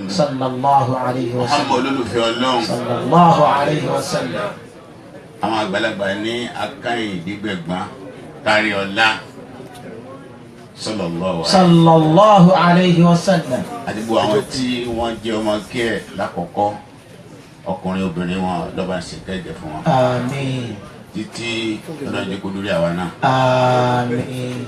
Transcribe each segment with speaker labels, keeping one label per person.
Speaker 1: sallallahu alayhi wa sallam.
Speaker 2: Muhammad olólùfẹ́ Ọlọ́run
Speaker 1: sallallahu alayhi wa sallam.
Speaker 2: àwọn àgbàlagbà ní akáyìndígbẹ̀gbọ́n kárí ọlá
Speaker 1: sallallahu alayhi wa sallam.
Speaker 2: àti gbogbo àwọn tí wọ́n jẹ́ ọmọ kí ẹ̀ lákọ̀ọ́kọ́ ọkùnrin obìnrin wọn lọ́ba ṣe kẹ́jẹ fún wọn.
Speaker 1: àmín.
Speaker 2: títí ọlọ́jẹ́ kó lórí àwa náà.
Speaker 1: àmín.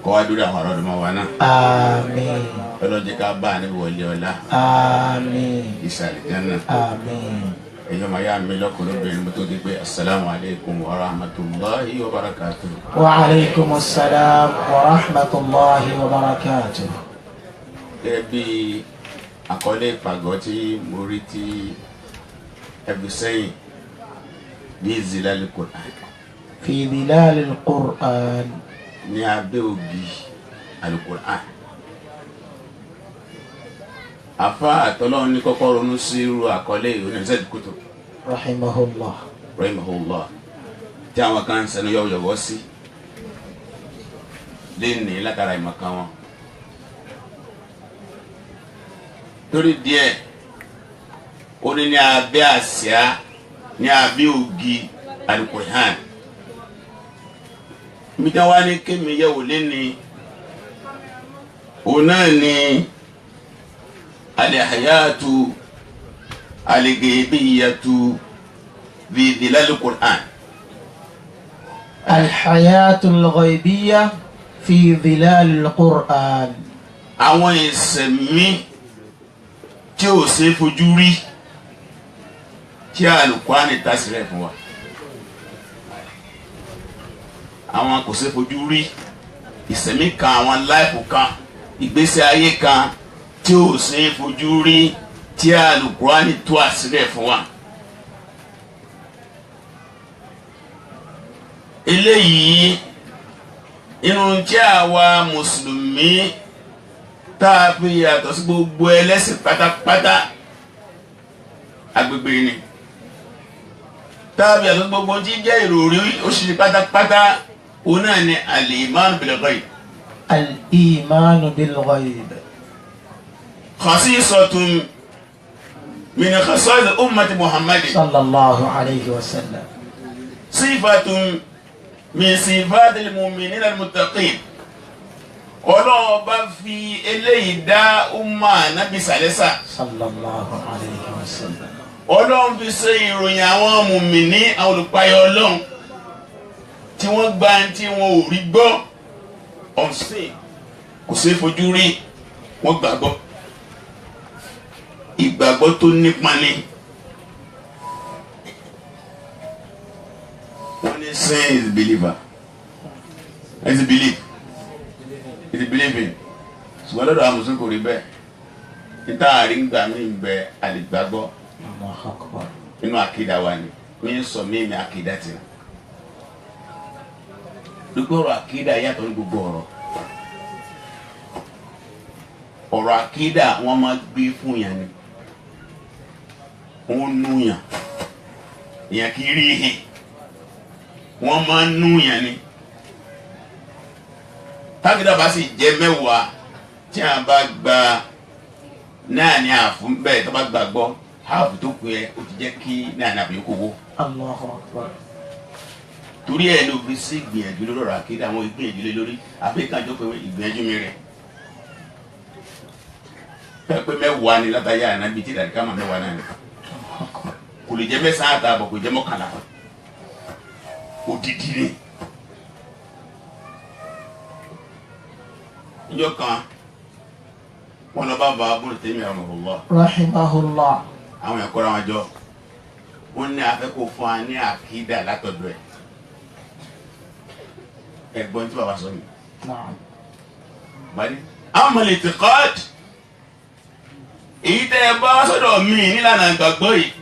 Speaker 2: kọ́ wá lórí àwọn ọ̀rọ̀dọ́mọ wa náà.
Speaker 1: àmín.
Speaker 2: ọlọ́jẹ́ ká bá a níbi wọlé ọlá.
Speaker 1: àmín.
Speaker 2: ìsàlẹ̀ jẹ́nà.
Speaker 1: àmín.
Speaker 2: èèyàn máa yá mi lọ́kùnrin obìnrin mo tó di pé asalaamu alaykum wa rahmatulahi wa barakatuh.
Speaker 1: wa alaykum asalaam wa rahmatulahi wa barakatuh.
Speaker 2: gẹ́gẹ́ bí àkọlé ìpàgọ́ tí mo rí tí ẹbí sẹ́yìn bí zilal Qur'an.
Speaker 1: fi zilal Qur'an.
Speaker 2: ní abẹ́ ògì al-Qur'an. afa àtọ́lọ́run ní kọ́kọ́ ronú sí irú àkọlé oníṣẹ́ ìkútù.
Speaker 1: rahimahullah.
Speaker 2: rahimahullah tí àwọn kan ń sẹnu yọ̀wọ̀yọ̀wọ̀ sí lẹ́ni látara ìmọ̀kan wọn. torí díẹ̀ ó ní abẹ́ àsíá ní abẹ́ ògì al-Qur'an. mi ká wá ní kémi yẹ̀wò lẹ́ni òun náà ni al-hayatu al-ghaybiyatu fi dhilal Qur'an.
Speaker 1: الحياة الغيبية في ظلال القرآن.
Speaker 2: àwọn ìṣẹ̀mí tí ò ṣe fojú rí tí Al-Qur'an ta sílẹ̀ fún wa. àwọn kò ṣe fojú rí ìṣẹ̀mí kan, àwọn láìfù kan, ìgbésí ayé kan tí ò ṣe fojú rí tí Al-Qur'an tú àṣírí fún wa. eléyìí inú tí àwa mùsùlùmí tá a fi yàtọ̀ sí gbogbo ẹlẹ́sìn pátápátá agbègbè ni tá a fi yàtọ̀ sí gbogbo tí jẹ́ ìròrí oṣù pátápátá òun náà ni al-iman bil-ghayb.
Speaker 1: al-iman bil-ghayb.
Speaker 2: khasisatun min khasa'is ummati Muhammadin
Speaker 1: sallallahu alayhi wa sallam.
Speaker 2: sifatun min sifatil mu'minina al-muttaqin. Ọlọ́run bá fi eléyìí dá umma Nabi sàlẹ́sà.
Speaker 1: sallallahu alayhi wa sallam.
Speaker 2: Ọlọ́run fi ṣe ìròyìn àwọn mùmìnì àwọn olùpayọ̀ Ọlọ́run tí wọ́n gba tí wọn ò rí gbọ́ ọ̀sìn kò ṣeé fojú rí wọ́n gbàgbọ́. ìgbàgbọ́ tó nípa ni. One is saying is a believer. Is a belief. Is a believing. Ṣùgbọ́n lọ́dọ̀ àwọn mùsùlùmí kò rí bẹ́ẹ̀. Níta àárín gbà mí ń bẹ àlìgbàgbọ́. Nínú àkídà wa ni. Mi ń sọ mí ní àkídà tì. Gbogbo ọ̀rọ̀ àkídà yàtọ̀ ní gbogbo ọ̀rọ̀. Ọ̀rọ̀ àkídà wọ́n máa gbé fún yàn ni. Wọ́n nú yàn. Èèyàn kì í rí ihe. Wọ́n máa ń nú yàn ni. Tákìdá bá sì jẹ́ mẹ́wàá tí a bá gba náà ní àfún bẹ́ẹ̀ tó bá gbàgbọ́ háàfù tó kù yẹ ó ti jẹ́ kí náà ní àbíyókò wó.
Speaker 1: Allahu Akbar.
Speaker 2: Torí ẹ̀ ló fi sí ìgbìyànjú lórí ọ̀rọ̀ àkídà àwọn ìgbìyànjú lé lórí àbíkànjọ́ pé ìgbìyànjú mi rẹ̀. Pẹ́pẹ́ mẹ́wàá ni látàyà ànábì tí ìdàrí kámà mẹ́wàá náà ni. Kò lè jẹ́ mẹ́sàn-án àtààbọ̀ kò jẹ́ mọ́kànlá. Odidi ni. Ìjọ kan wọn lọ bá Ibn Taymiyyah rahimahullah.
Speaker 1: rahimahullah.
Speaker 2: Àwọn ẹ̀kọ́ ra wọn jọ. Wọ́n ní afẹ́ kó fún wa ní àkídà látọ̀dọ̀ ẹ̀. Ẹ̀gbọ́n tí bàbá sọ mi. Bani. Amma al-i'tiqad. Èyí tẹ́ ẹ bá wá sọ́dọ̀ mi nílànà ìgbàgbọ́ yìí.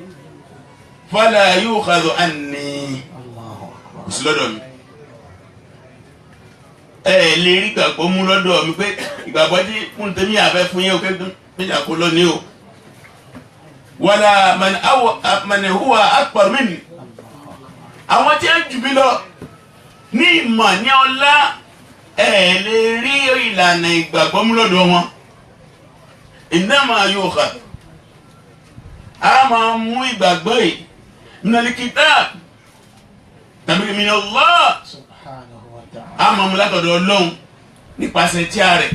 Speaker 2: Fala yu'khadhu anni. Kò sí lọ́dọ̀ mi. Ẹ lè rí ìgbàgbọ́ mú lọ́dọ̀ mi pé ìgbàgbọ́ tí Ibn Taymiyyah fẹ́ fún yín o kéde méjà kó lọ ní o. Wala man huwa akbar minni. Àwọn tí ń jù mí lọ ní ìmọ̀ ní ọlá ẹ lè rí ìlànà ìgbàgbọ́ mú lọ́dọ̀ wọn. innama yukhad a máa mú ìgbàgbọ́ yìí minal kitab tàbí min Allah
Speaker 1: subhanahu wa ta'ala.
Speaker 2: a máa mú látọ̀dọ̀ Ọlọ́run nípasẹ̀ tí a rẹ̀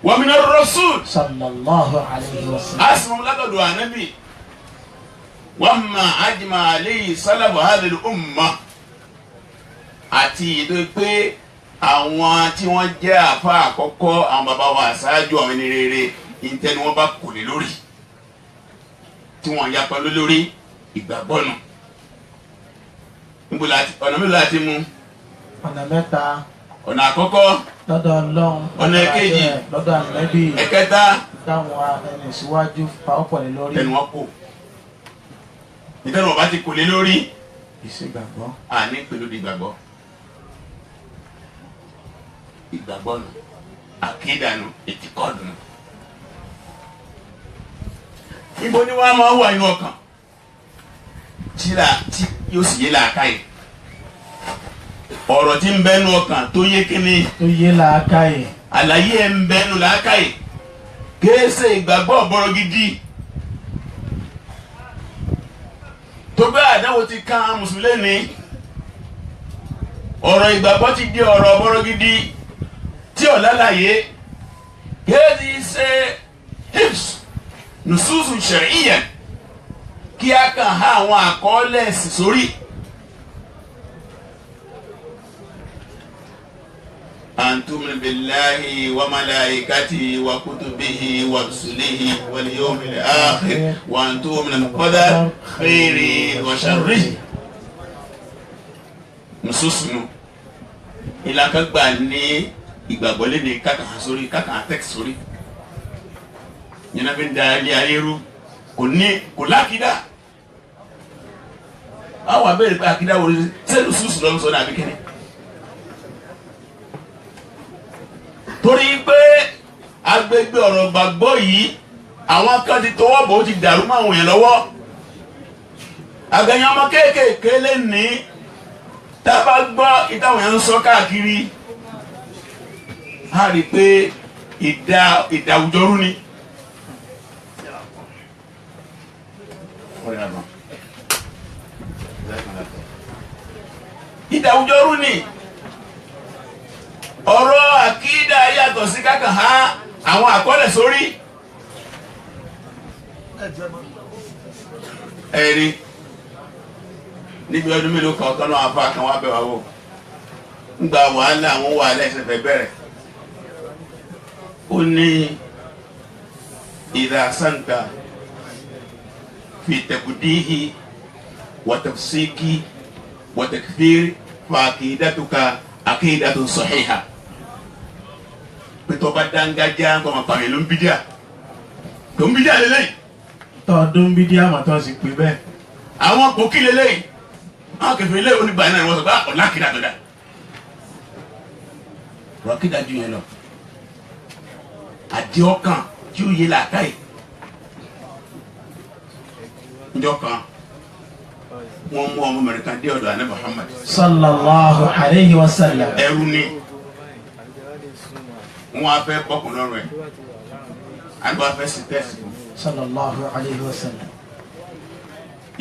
Speaker 2: wa minar rasul
Speaker 1: sallallahu alayhi wa sallam.
Speaker 2: a sì máa mú látọ̀dọ̀ ànábì wa ma ajma alayhi salafu hadhihi al-umma àti ètò pé àwọn tí wọ́n jẹ́ àfa àkọ́kọ́ àwọn bàbá wa àṣáájú àwọn ẹni rere ìtẹ́ni wọ́n bá kò lè lórí tí wọ́n yapa lórí ìgbàgbọ́ nù. ọ̀nà mélòó láti mú?
Speaker 1: ọ̀nà mẹ́ta.
Speaker 2: ọ̀nà àkọ́kọ́
Speaker 1: lọ́dọ̀ Ọlọ́run.
Speaker 2: ọ̀nà èkejì
Speaker 1: lọ́dọ̀ Ànábì.
Speaker 2: ẹ̀kẹta
Speaker 1: táwọn ẹni síwájú pàápọ̀ lé lórí.
Speaker 2: tẹnu wọn kò ìtẹ́nu wọn bá ti kò lé lórí
Speaker 1: ìṣègbàgbọ́.
Speaker 2: àní pẹ̀lú ìgbàgbọ́ ìgbàgbọ́ nù àkídà nù ètìkọ́dù nù. Ibo ni wọ́n máa wà inú ọkàn tí yóò sì yé làákàyè ọ̀rọ̀ tí ń bẹ́nu ọkàn tó yé kíní
Speaker 1: tó yé làákàyè
Speaker 2: àlàyé ẹ̀ ń bẹ́nu làákàyè kéésè ìgbàgbọ́ ọ̀bọ̀rọ̀ gidi tó bẹ́ àdáwò ti kan mùsùlùmí ní ọ̀rọ̀ ìgbàgbọ́ ti di ọ̀rọ̀ ọ̀bọ̀rọ̀ gidi tí ọ̀làlàyé kéésì ṣe hips nususu shar'iyyan kí a kàn ha àwọn àkọọ́lẹ̀ sórí. an tu'mina billahi wa malaikatihi wa kutubihi wa rusulihi wal yawmil akhir wa an tu'mina bil qadari khairihi wa sharrihi. nususu ìlànà gbà ní ìgbàgbọ́ lédè kákan sórí kákan text sórí yẹn fi ń da ilé ayé rú kò lákìdá àwọn abẹ́rẹ́ pé àkìdá wo sẹ́nu sùsù lọ́wọ́ sọ dàbí kíni. torí pé agbègbè ọ̀rọ̀ gbàgbọ́ yìí àwọn kan ti tọwọ́ bọ̀ ó ti dàrú mọ́ àwọn èèyàn lọ́wọ́ àgbẹ̀yìn ọmọ kéékèèké lè ní tá a bá gbọ́ ìtàwọn èèyàn ń sọ káàkiri a rí i pé ìdá àwùjọ rú ni. ìdàwùjọ́rú ni ọ̀rọ̀ àkídà yàtọ̀ sí kákan ha àwọn àkọọ́lẹ̀ sórí ẹ̀rí níbi ọdún mélòó kan ọ̀tọ́ náà afá kan wá bẹ̀ wá wò ń gba wàhálà àwọn wàhálà ẹ̀sẹ̀ fẹ́ bẹ̀rẹ̀ ó ní ìdá sàǹkà في تقديه وتفسيق وتكفير فعقيدتك عقيدة صحيحة pẹ̀tọ́ bá dángájá ń kọ́ ọmọ pàmì ló ń bídíà tó ń bídíà lélẹ́yìn.
Speaker 1: tọ́ọ̀dún bídíà mà tó sì pé bẹ́ẹ̀.
Speaker 2: àwọn kòkí lélẹ́yìn àwọn kẹfẹ́ ilé onígbà náà ni wọ́n sọ pé ọ̀la kìdá tó dá. ọ̀rọ̀ kìdá ju yẹn lọ àdé ọkàn tí ó yé làákàyè. njọ kan wọn mú ọmọ mẹ́rin kan dé ọ̀dọ̀ àná Muhammad
Speaker 1: sallallahu alayhi wa sallam.
Speaker 2: ẹrú ni wọn á fẹ́ bọkùn lọ́rùn ẹ àgbà fẹ́ sí tẹsí fún.
Speaker 1: sallallahu alayhi wa sallam.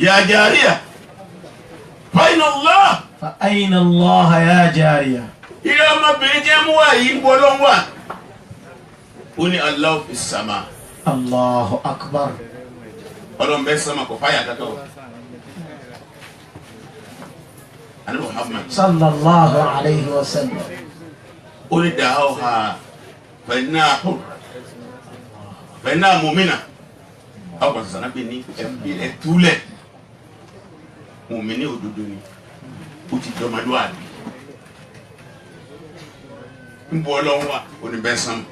Speaker 2: ya jariya fa inna Allah.
Speaker 1: fa ayna Allah ya jariya.
Speaker 2: ilé ọmọbìnrin jẹ́ mú wá yìí ń bọ́ ló ń wà. ó ní Allahu fis sama.
Speaker 1: Allahu akbar.
Speaker 2: Ọlọ́run bẹ sọmọ kò fáyà kankan o. Ani Muhammad.
Speaker 1: sallallahu alayhi wa sallam.
Speaker 2: ó ní dàá ha fẹ̀nà mùmínà. aw kò sọ̀rọ̀ bí ní ẹ̀túlẹ̀ mùmíní òdodo ni ó ti dọ́mọdún àbí. ń bọ́ Ọlọ́run wa ó ní bẹ́ẹ̀ sánmù.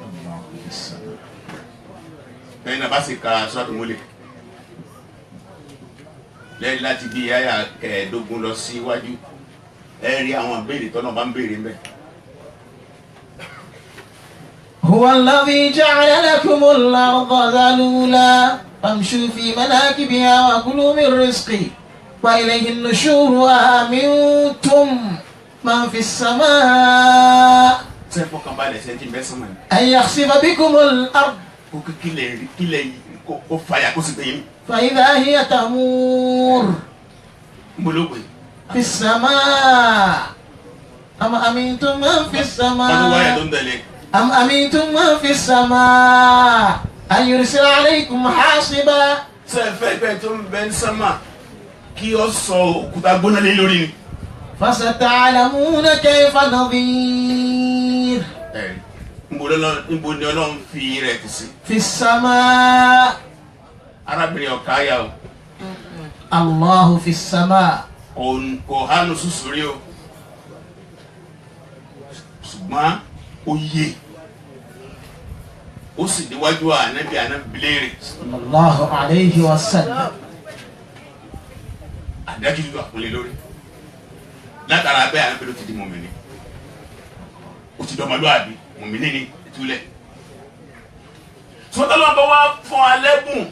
Speaker 2: bẹ́ẹ̀ náà bá sì ka sọ́ọ̀tù mọ́lẹ̀. lẹ́yìn láti bí àyà kẹẹ̀ẹ́dógún lọ síwájú ẹ rí àwọn ìbéèrè tọ́nà bá ń béèrè mbẹ́.
Speaker 1: huwa alladhi ja'ala lakumul arda dhalula famshu fi manakibiha wa kulu min rizqihi wa ilayhi an-nushur wa amintum man fis samaa.
Speaker 2: sẹ́fọ̀ kan balẹ̀ sẹ́ńtì bẹ́ẹ̀ sọ́mọ́ ni.
Speaker 1: an yakhsifa bikumul ard.
Speaker 2: kó kílẹ̀ kó fàyà kó sì gbé yín.
Speaker 1: فإذا هي تمور
Speaker 2: mo ló pè.
Speaker 1: في السماء أم أمنتم من في
Speaker 2: wọ́n tún wáyà
Speaker 1: السماء
Speaker 2: tó ń tẹ̀lé.
Speaker 1: أم أمنتم من في السماء أن يرسل عليكم حاصبا
Speaker 2: sẹ́ẹ̀fẹ́ bẹ́ẹ̀ tó ń bẹ ń sánmà kí ọ sọ òkúta gbóná lé lórí ni.
Speaker 1: فستعلمون كيف نظير
Speaker 2: níbo ni ọlọ́run fi rẹ̀ ti sí.
Speaker 1: في السماء
Speaker 2: arábìnrin ọ̀káyà o
Speaker 1: الله في السماء
Speaker 2: kò hánu sùsùrí o ṣùgbọ́n ó yé ó sì níwájú ànábì léèrè
Speaker 1: صلى الله عليه وسلم
Speaker 2: àdájú ìlú àpọ́nlé lórí látara abẹ́ ànábì ló ti di mọ̀mìnì ó ti dọ́mọlúwàbí mọ̀mìnì ní ìtúlẹ̀ sọ́tọ́lọ́ bá wá fún alẹ́bùn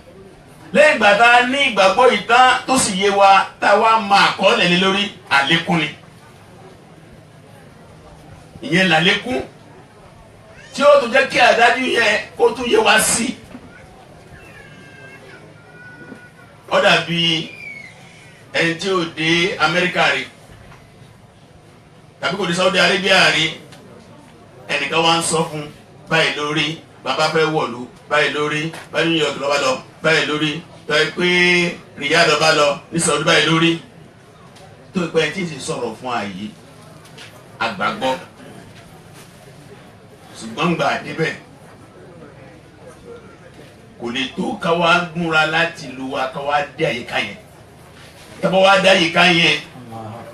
Speaker 2: lẹ́yìn ìgbà tá a ní ìgbàgbọ́ ìtàn tó sì yé wa tá a wá máa kọ́lẹ̀ lé lórí àlékún ni ìyẹn làlékún tí ó tún jẹ́ kí àdájú yẹn kó tún yé wa sí ó dàbí ẹni tí ó dé Amẹ́ríkà rí tàbí kò dé Saudi Arabia rí ẹnìkan wá ń sọ fún báyìí lórí bàbá fẹ́ wọ̀lú báyìí lórí báyìí New York lọ́ba lọ báyìí lórí tó ẹ pé Riyadh lọ́ba lọ ní Saudi báyìí lórí tó ẹ pé ẹni tí ì sì sọ̀rọ̀ fún ààyè àgbàgbọ́ ṣùgbọ́n gbà débẹ̀ kò lè tó káwá múra láti lu wa káwá dé àyíká yẹn tábọ̀ wá dé àyíká yẹn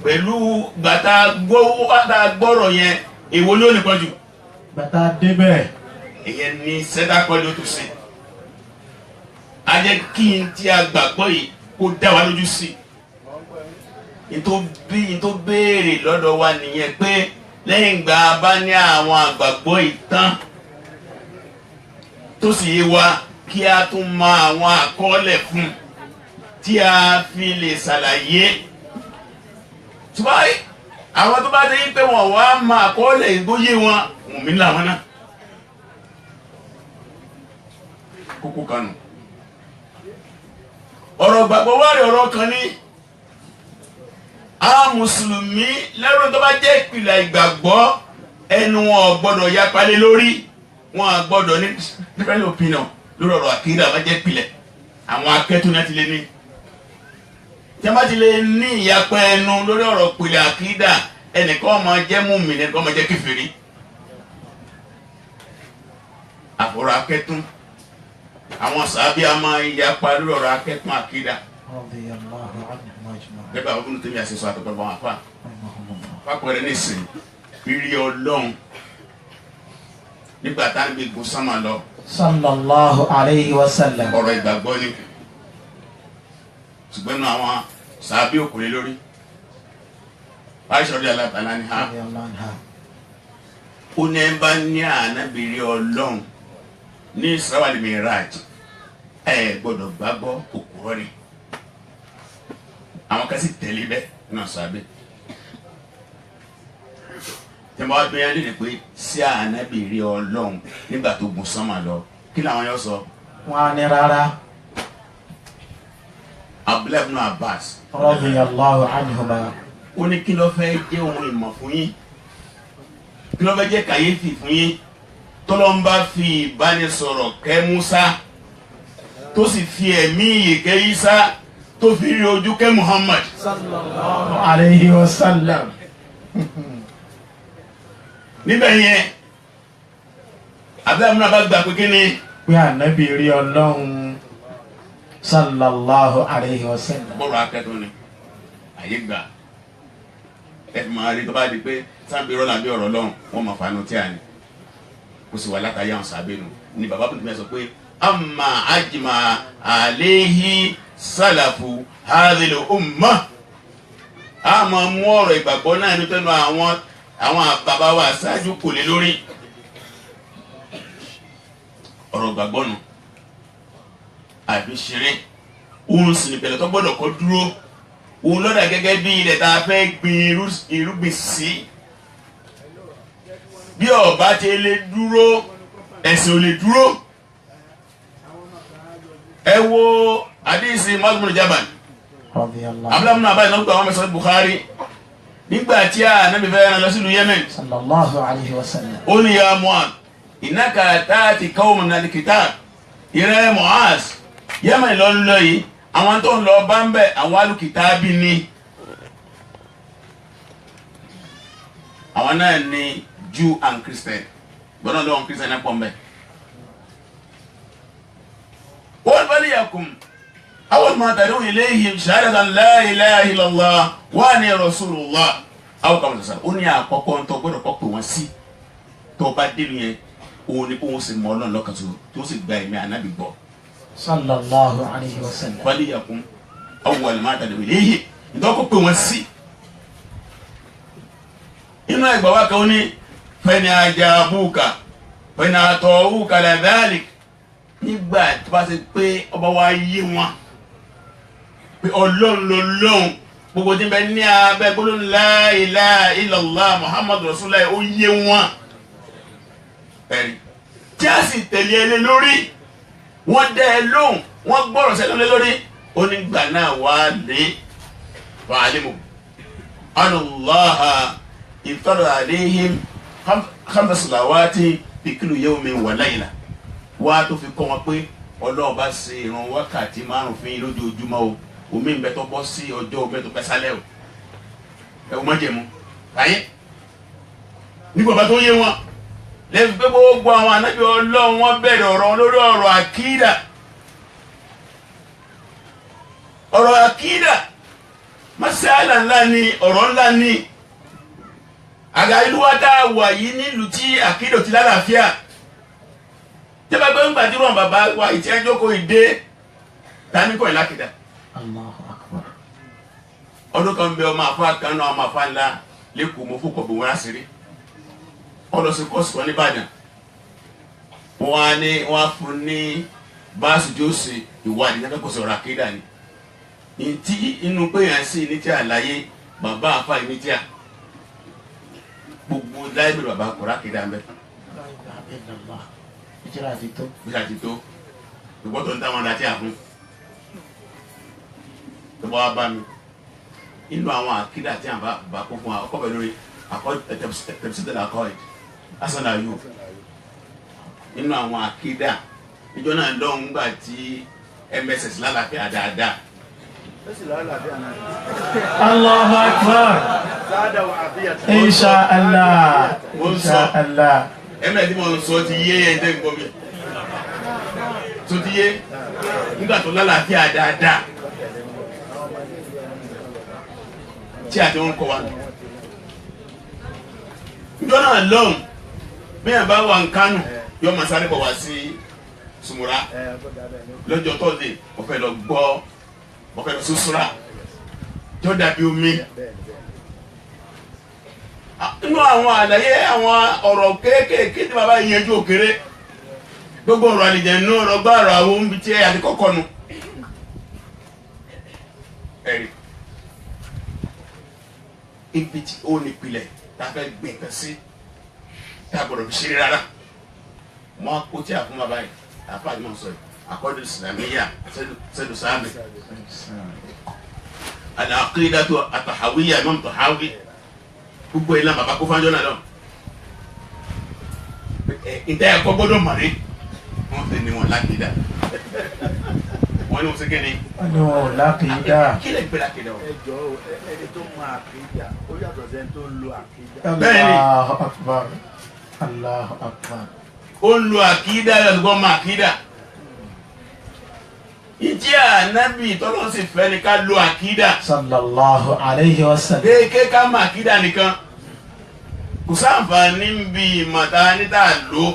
Speaker 2: pẹ̀lú gbàtà gbọ́rọ̀ yẹn èwo ló ní pọ̀jù.
Speaker 1: gbàtà débẹ̀.
Speaker 2: ìyẹn ní sẹ́dákọ́ ló tún sí a jẹ́ kí n tí a gbàgbọ́ yìí kó dá wa lójú sí i tó béèrè lọ́dọ̀ wa nìyẹn pé lẹ́yìn ìgbà bá ní àwọn àgbàgbọ́ ìtàn tó sì yé wa kí a tún mọ àwọn àkọọ́lẹ̀ fún tí a fi lè ṣàlàyé ṣùgbọ́n àwọn tó bá dé pé wọ́n wá mọ àkọọ́lẹ̀ ìgbóyè wọn mùmí làwọn náà kókó kanu ọ̀rọ̀ gbàgbọ́ wá rí ọ̀rọ̀ kan ní àwọn mùsùlùmí lẹ́rù tó bá jẹ́ ìpìlẹ̀ ìgbàgbọ́ ẹnu wọn ò gbọ́dọ̀ yapa lé lórí wọn ò gbọ́dọ̀ ní different opinion lórí ọ̀rọ̀ àkídà bá jẹ́ ìpìlẹ̀ àwọn akẹ́tù náà ti lé ní tí a bá ti lè ní ìyapa ẹnu lórí ọ̀rọ̀ ìpìlẹ̀ àkídà ẹnìkan ọmọ jẹ́ mùmínì ẹnìkan ọmọ jẹ́ kèfèrí àfọ̀rọ̀ akẹ́tù àwọn sàbí a máa yapa lórí ọ̀rọ̀ akẹ́tù àkídà bẹ́ẹ̀ bá ọdún tẹ́lẹ̀ àṣẹ sọ àtọ̀pọ̀ àwọn àfà fápẹ́rẹ́ nísìnyí rírí ọlọ́run nígbà tá a gbé gun sánmà lọ.
Speaker 1: sallallahu alayhi wa sallam.
Speaker 2: ọ̀rọ̀ ìgbàgbọ́ ni ṣùgbọ́n nínú àwọn sàbí òkùnrin lórí aṣọ́rí alábàálá ni ha ó ní ẹ bá ní ànábìrí ọlọ́run ní Isra wal Miraj ẹ gbọ́dọ̀ gbàgbọ́ òkúrọ́ ni àwọn kan sì tẹ̀lé bẹ́ẹ̀ náà sábẹ́ tí wọ́n bá gbé yẹn lédè pé sí ànábìrí ọlọ́run nígbà tó gun sánmà lọ kí làwọn yóò sọ.
Speaker 1: wọn á ní rárá.
Speaker 2: Abdullahi ibn Abbas
Speaker 1: radiyallahu anhuma.
Speaker 2: ó ní kí ló fẹ́ jẹ́ ohun ìmọ̀ fún yín kí ló fẹ́ jẹ́ kàyéfì fún yín tọ́lọ́ ń bá fi ìbánisọ̀rọ̀ kẹ́ Musa tó sì fi ẹ̀mí ìyè kẹ́ Isa tó fi rí ojú kẹ́ Muhammad
Speaker 1: sallallahu alayhi wa sallam.
Speaker 2: níbẹ̀ yẹn abẹ́rẹ́ múná bá gbà pé kí ni.
Speaker 1: pé ànábì rí ọlọ́run sallallahu alayhi wa sallam.
Speaker 2: bọ́ọ̀rọ̀ akẹ́tọ̀ ni àyè gbà ẹ fi máa rí tó bá di pé sábẹ́ rọ́lá bí ọ̀rọ̀ ọlọ́run wọ́n máa fanú tí a ní kó sì wà látàrí àwọn sábẹ́ nù ni bàbá bùnú mi sọ pé amma ajma alayhi salafu hadhihi umma a máa mú ọ̀rọ̀ ìgbàgbọ́ náà ní tẹnu àwọn bàbá wa ṣáájú kò lé lórí ọ̀rọ̀ ìgbàgbọ́ nù àbí ṣeré òun sì ní bẹ̀rẹ̀ tó gbọ́dọ̀ kọ́ dúró òun lọ́dà gẹ́gẹ́ bí ilẹ̀ tá a fẹ́ gbin irúgbìn sí bí ọba ti lè dúró ẹ̀sìn ò lè dúró ẹ wo hadisi Mu'adh Jabal
Speaker 1: radiyallahu
Speaker 2: abúlámù náà báyìí lọ́gbà wọn mẹ́sàn-án Bukhari nígbà tí Ànábì fẹ́ rán lọ sílùú Yemen
Speaker 1: sallallahu alayhi wa sallam.
Speaker 2: ó ní ya Mu'adh innaka ta'ti qawman min al-kitab ìrẹ́ Mu'adh Yemen lọ ń lọ yìí àwọn tó ń lọ bá ń bẹ̀ àwọn alùkìtàbí ni àwọn náà ní Jew and Christian gbọ́dọ̀ lọ́wọ́ Christian náà pọ̀ ń bẹ̀. wọ́n bá lè yàkùn àwọn ọmọ àtàdéhùn ilayhim shahadatan la ilaha illallah wa anna rasulullah àwọn kan sọ̀rọ̀ ó ní àkọ́kọ́ tó gbọ́dọ̀ kọ́ pé wọ́n sí tó bá dénú yẹn òun ni kó wọ́n sì mọ Ọlọ́run lọ́kàn tó sì gba ẹ̀mí Ànábì gbọ́.
Speaker 1: sallallahu alayhi wa sallam.
Speaker 2: wọ́n lè yàkùn awwal ma àtàdéhùn ilayhim ìdọ́kọ̀ pé wọ́n sí. inú ẹgbàá wa kan ní fẹ́ni ajabuka fẹ́ni atawuka la dhalik nígbà tó bá ṣe pé ọba wa yé wọn pé Ọlọ́run ló lóhùn gbogbo tí ń bẹ ní abẹ́ gbólóhùn la ilaha illallah Muhammadu Rasulullah ó yé wọn ẹ̀rí tí a sì tẹ̀lé ẹ lé lórí wọ́n dẹ́ ẹ lóhùn wọ́n gbọ́rọ̀ sẹ́nu lé lórí onígbà náà wà lé fa'alimu anallaha iftara alayhim khamsa salawati fi kulli yawmin wa layla wá tó fi kọ́ wọn pé Ọlọ́run bá ṣe ìrun wákàtí 5 fún yín lójoojúmọ́ o omi ń bẹ tó bọ́ sí ọjọ́ omi tó pẹ́ sálẹ̀ o ẹ o mọ́jẹ̀mú ayé nígbà bá tó yé wọn lẹ́yìn pé gbogbo àwọn ànábì Ọlọ́run wọn bẹ̀rẹ̀ ọ̀rọ̀ lórí ọ̀rọ̀ àkídà masala ńlá ni ọ̀rọ̀ ńlá ni àga ìlú wa tá a wà yìí nílùú tí àkídà ti lálàáfíà tẹ́bà gbé ń gbàdúrà bàbá wa ìtí ẹjọ́ kò ìdé tani kọ́ ìlàkìdá.
Speaker 1: Allahu akbar.
Speaker 2: ọdún kan bẹ ọmọ àfa kan náà ọmọ àfa ńlá lẹ́kọ̀ọ́ mo fún kọ̀bí wọn àṣírí ọlọ sí kọ́ọ̀sì kan nìbàdàn wọ́n á fún ní báàsì tí ó ṣe ìwádìí náà kò sọ̀rọ̀ àkídà ni ìtí inú pé yẹn sí ní tí àlàyé bàbá àfa yìí ní tí a gbogbo láìpẹ́ bàbá kọ̀ọ̀rọ̀ àkídà ń bẹ.
Speaker 1: Ìjìrà ti tó.
Speaker 2: Ìjìrà ti tó. Ìgbọ́ tó ń dáwọn láti àfún. Tó bá wá bá mi. Inú àwọn àkídà tí àwọn bá kún fún wa, ọkọ̀ bẹ̀ lórí tẹ̀pẹ̀sítẹ̀lá kọ́ìd. Hasan Ayub. Inú àwọn àkídà. Ìjọ náà lọ́hùn gbà tí MSS lálàáfíà dáadáa.
Speaker 1: Allahu akbar. Insha Allah. Insha Allah.
Speaker 2: Ẹ̀mẹ́ tí mo ń sọ ti yé ẹ̀ ǹdẹ́ gbọ́ mi tó ti yé nígbà tó lálàáfíà dáadáa tí a ti ń kọ́ wa níjọ́ náà lọ́hùn bí ẹ̀ bá wà ń Kánò yọ máa sáré bọ̀ wá sí Sùmùrà lọ́jọ́ tọ́sídẹ̀ẹ́ mo fẹ́ lọ gbọ́ mo fẹ́ lọ Sùsúrà tó dàbí omi. Inú àwọn àlàyé àwọn ọ̀rọ̀ kéékèèké tí bàbá yẹnjú òkèrè gbogbo ọ̀rọ̀ àlìjẹ̀nú ọ̀rọ̀ gbàrọ̀ àwọn ohun bíi tí ẹ̀ àti kọ́kọ́ nu ẹ̀rí ibi tí ó ní ìpìlẹ̀ tá a fẹ́ gbé nǹkan sí tá a gbọ́dọ̀ fi ṣeré rárá mọ́ kó tí a fún bàbá yìí àfa àti mọ̀ sọ yìí àkọ́dù ìsìlámíyà sẹ́dù sáàmì al-aqidatu at-tahawiyya Imam Tahawi gbogbo ìlànà bàbá kó fájọ́ náà lọ. Ìtẹ́ ẹ̀kọ́ gbọ́dọ̀ mọ̀ rí. Wọ́n fi ní wọn lákìdá. Wọ́n ní wọ́n ṣe kí ni.
Speaker 1: Wọ́n ní wọn ò lákìdá.
Speaker 2: Kí lè gbé lákìdá o?
Speaker 3: Ẹjọ́ ẹni tó mọ àkìdá ó yàtọ̀ sẹ́ni tó ń lo àkìdá.
Speaker 1: Allahu akbar. Allahu akbar.
Speaker 2: Ó ń lo àkìdá yàtọ̀ gbọ́n mọ àkìdá. Ìjì ànábì tọ́lọ́ sì fẹ́ ni ká lo àkìdá.
Speaker 1: Sallallahu alayhi wa sallam.
Speaker 2: Kéèké ká mọ àkìdá nìkan. Kò sáǹfààní ń bi ìmọ̀ta níta lò.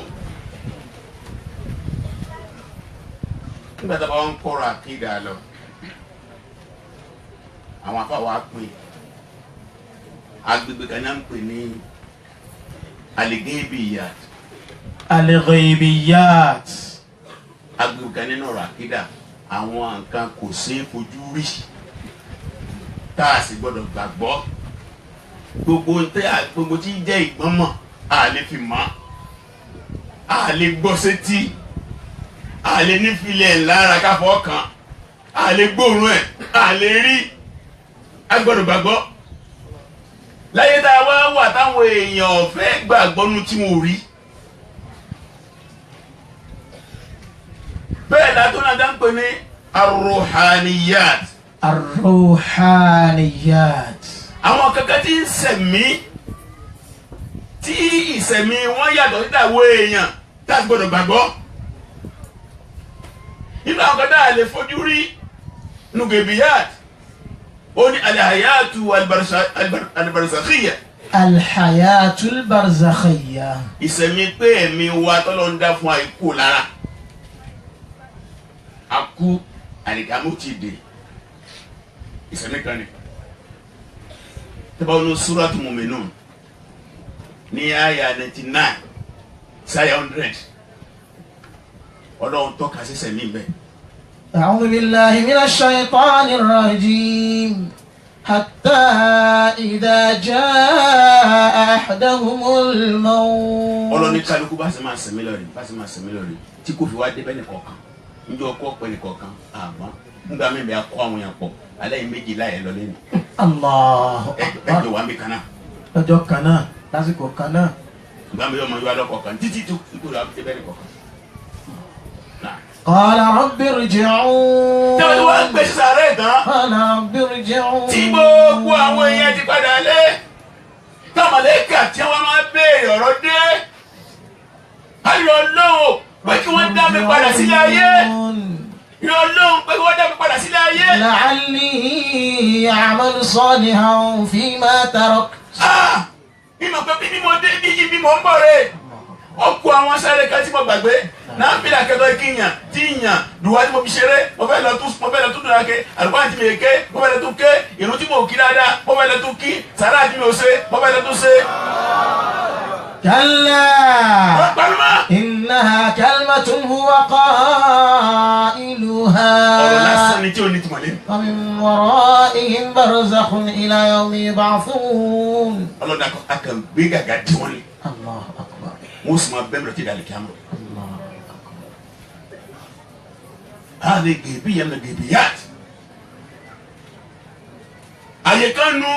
Speaker 2: Nígbà tí a bá ń kọ́ra àkìdá lọ, àwọn afáwa pè agbègbè kan náà ń pè ní al-ghaybiyat.
Speaker 1: Al-ghaybiyat.
Speaker 2: Agbègbè kan nínú ọ̀rọ̀ àkìdá. Àwọn nǹkan kò ṣeé fojú rí tá a sì gbọ́dọ̀ gbàgbọ́ gbogbo tí jẹ́ ìgbọ́nmọ̀ a lè fi mọ̀ a lè gbọ́ sétí a lè ní filẹ̀ lára káfọ́ kan a lè gbóòórùn ẹ̀ a lè rí agbọ́dọ̀ gbàgbọ́ láyé tá a wá wà táwọn èèyàn fẹ́ gbàgbọ́ nu tí mo rí bẹ́ẹ̀ látọ́ náà dá ń pè ní arruhaniyat.
Speaker 1: Arruhaniyat.
Speaker 2: àwọn kankan tí ń sẹ̀mí tí ìsẹ̀mí wọn yàtọ̀ sí àwọn èèyàn tá a gbọ́dọ̀ gbàgbọ́ nínú àwọn kan tá a lè fojú rí nùgẹ̀bíyàt ó ní alhayatu albarzakhiya.
Speaker 1: Alhayatu albarzakhiya.
Speaker 2: ìsẹ̀mí pé ẹ̀mí wa tọ́lọ́ ń dá fún àìkú lára àkú àlìkámú ti dé ìsẹ̀mí kan ni tẹ́bà wọn Suratu Mu'minun ní àyà 99 sáyà 100 ọlọ́run tọ́ka sí sẹ̀mí bẹ́ẹ̀.
Speaker 1: A'udhu billahi minash shaytanir rajim. Hatta idha jaa ahadahumul mawt.
Speaker 2: ọlọ́ni kálukú bá sì máa sẹ̀mí lọ́rẹ̀ tí kò fi wá débẹ̀ nìkọ̀ọ̀kan njẹ́ ọkọ̀ pẹ̀ nìkọ̀ọ̀kan àmọ́ nígbà mi bẹ́ẹ̀ kọ́ àwọn yẹn pọ̀ alẹ́ yìí méjì láyé lọ lẹ́nu.
Speaker 1: Allahu akbar.
Speaker 2: ẹjọ́ wa mi kan náà.
Speaker 1: lọ́jọ́ kan náà lásìkò kan náà.
Speaker 2: nígbà mi yóò mọ yóò lọ́kọ̀ọ̀kan títí tó ikú rẹ̀ débẹ̀ nìkọ̀ọ̀kan.
Speaker 1: Qala rabbi irji'un.
Speaker 2: tẹ́wọ́n tí wọ́n ń gbé sàárẹ̀ tán.
Speaker 1: Qala rabbi irji'un.
Speaker 2: tí gbogbo àwọn èèyàn ti padà lé tàmàlẹ́kà tí wọ́n máa béèrè ọ̀rọ̀ dé ayọ̀ lọ́wọ́ pé kí wọ́n dá mi padà sílé ayé yọ̀ lọ́wọ́ pé kí wọ́n dá mi padà sílé ayé.
Speaker 1: La'alli a'malu salihan fima tarak.
Speaker 2: ìmọ̀ pé bí mo dé bí mo ń bọ̀ rẹ̀ ó kó àwọn sáré kan tí mo gbàgbé náà bí làkẹ́tọ̀ kíyàn tí yàn dùwà tí mo fi ṣeré mo fẹ́ lọ tún dùn lákè àlùkò àti mi ké mo fẹ́ lọ tún ké ìrun tí mo kí dáadáa mo fẹ́ lọ tún kí sàrà àti mi ò ṣe mo fẹ́ lọ tún ṣe.
Speaker 1: Kalla innaha kalimatun huwa qailuha.
Speaker 2: ọ̀rọ̀ lásán ni tí o ní tìmọ̀ lé.
Speaker 1: wa min wara'ihim barzakhun ila yawmi yub'athun.
Speaker 2: ọlọ́dà akàn gbé gàgà dí wọn ni.
Speaker 1: Allahu akbar.
Speaker 2: wọ́n sì máa bẹ́ẹ̀ lọ sí ìdálẹ́ kíámù.
Speaker 1: Allahu akbar.
Speaker 2: hali gèbíyà na gèbíyàt. àyè kan nu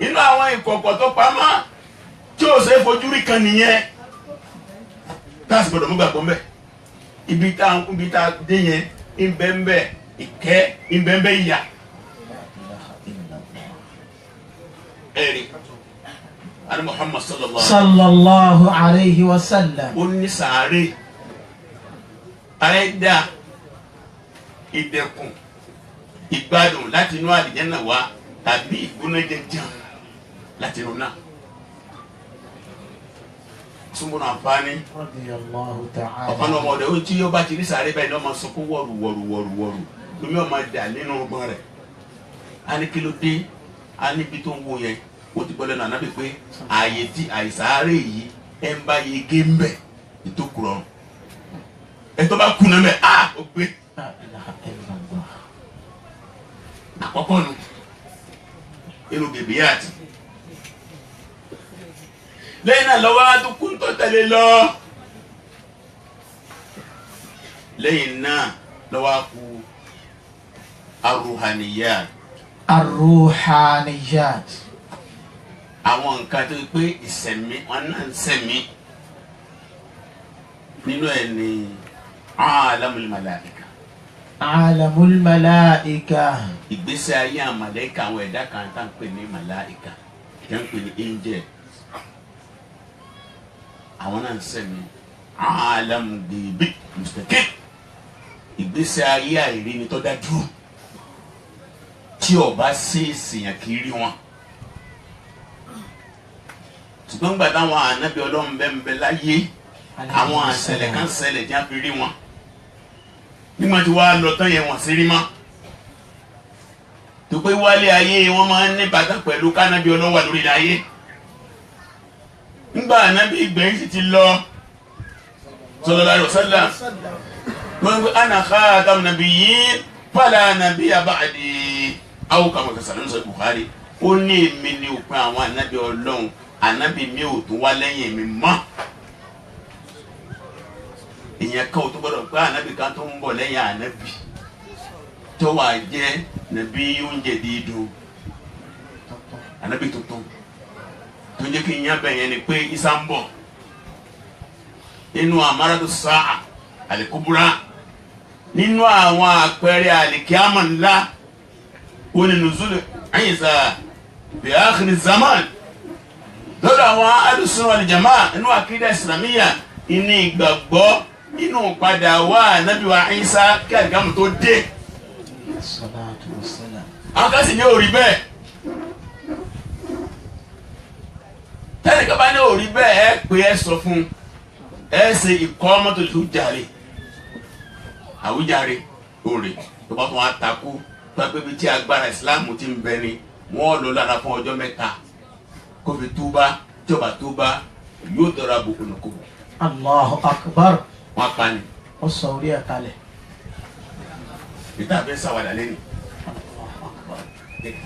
Speaker 2: inú àwọn ìkọ̀kọ̀ tó pamọ́ tí o ṣe fojú rí kan nìyẹn táàsì gbọdọ̀ mú gbàgbọ́ mbẹ́ ibi tá a dé yẹn ìbẹ́ńbẹ́ ìkẹ́ ìbẹ́ńbẹ́ ìyà ẹ̀rí ani Muhammad
Speaker 1: sallallahu alayhi wa sallam.
Speaker 2: ó ní sàárè àìdá ìdẹ̀kùn ìgbádùn láti inú àlìjẹ́nà wá tàbí ìgbónájẹjẹun láti inú náà. súnmọ́nà àǹfààní ọ̀kan ọmọ ọ̀dọ̀ ó tí yóò bá ti rí sàárè báyìí ní ọmọ sọkún wọ̀rù lómi ọmọ dà nínú ọgbọ́n rẹ̀ á ní kí ló dé á níbi tó ń wo yẹn ó ti gbọ́ lẹ́nu ànábì pé ààyè tí àìsàárè yìí ẹ̀ ń bá yege ń bẹ̀ ètò kúrọ̀ ẹ̀ tó bá kùnà mẹ́ ó gbé àkọ́kọ́ nu inú bèbè yá àti lẹ́yìn náà lọ́wọ́ adúkú tó tẹ̀lé lọ lẹ́yìn náà lọ́wọ́ akú arruhaniyat.
Speaker 1: Arruhaniyat.
Speaker 2: àwọn nǹkan tó pé ìsẹ̀mí wọn náà ń sẹ̀mí nínú ẹ̀ ní alamul malaika.
Speaker 1: Alamul malaika.
Speaker 2: ìgbésí ayé àwọn màláíkà àwọn ẹ̀dá kan tá à ń pè ní màláíkà tí wọ́n ń pè ní angel àwọn náà ń sẹ̀mí alamu gèbè mustaqim ìgbésí ayé àìrí ni tó dá dúró tí ọba ṣèèṣì yàn kì í rí wọn ṣùgbọ́n gbàdá àwọn ànábì ọlọ́run bẹ́ẹ̀ ń bẹ láyé àwọn àṣẹlẹ̀ kan ṣẹlẹ̀ tí wọ́n fi rí wọn nígbà tí wàá lọ tán yẹn wọ́n sí rí mọ́ tó pé wálé ayé wọ́n máa ń ní bàtà pẹ̀lú kánábì ọlọ́wà lórí ayé nígbà ànábì ìgbẹ̀yìn sì ti lọ sallallahu alaihi wasallam wọ́n gbé ana khatamun nabiyyin fala nabiyya ba'di aw kama sọ̀rọ̀ sọ Bukhari ó ní èmi ní òpin àwọn ànábì ọlọ́run ànábì mi ò tún wá lẹ́yìn mi mọ́ èèyàn kan ò tó gbọ́dọ̀ pé ànábì kan tó ń bọ̀ lẹ́yìn ànábì tó wà jẹ́ nàbí oúnjẹ dídùn ànábì tuntun tó jẹ́ kí n yá bẹ̀yẹn ni pé Ìsá ń bọ̀ nínú àmáràtú sáà àlìkúbúrá nínú àwọn àpẹẹrẹ àlìkíámà ńlá wọn ni nùzúlù Ìsá bi akhir zaman lọ́dọ̀ àwọn alùsùn wal jamaa nínú àkídà ìsìlámíyà ìní ìgbàgbọ́ nínú padà wá ànábì wa Ìsá kí àlìkíámà tó dé. Àwọn kan sì ní ó rí bẹ́ẹ̀ tẹ́lẹ̀ kaba ní ó rí bẹ́ẹ̀ ẹ pé ẹ sọ fún ẹ ṣe ìkọ́ mọ́tò tó jàre àwíjàre òrè tó bá tó wọn takú pẹ́pẹ́ bí tí agbára ìsìláàmù ti ń bẹ ni wọ́n lò lára fún ọjọ́ mẹ́ta kó fi túbá tí ó bá túbá yóò dọ̀ra bùkúnùkù.
Speaker 1: Allahu akbar.
Speaker 2: Wọ́n pa ni.
Speaker 1: Ó sọ orí ẹ̀ kalẹ̀.
Speaker 2: Ìta bẹ́ẹ̀ sàwádà lẹ́nu.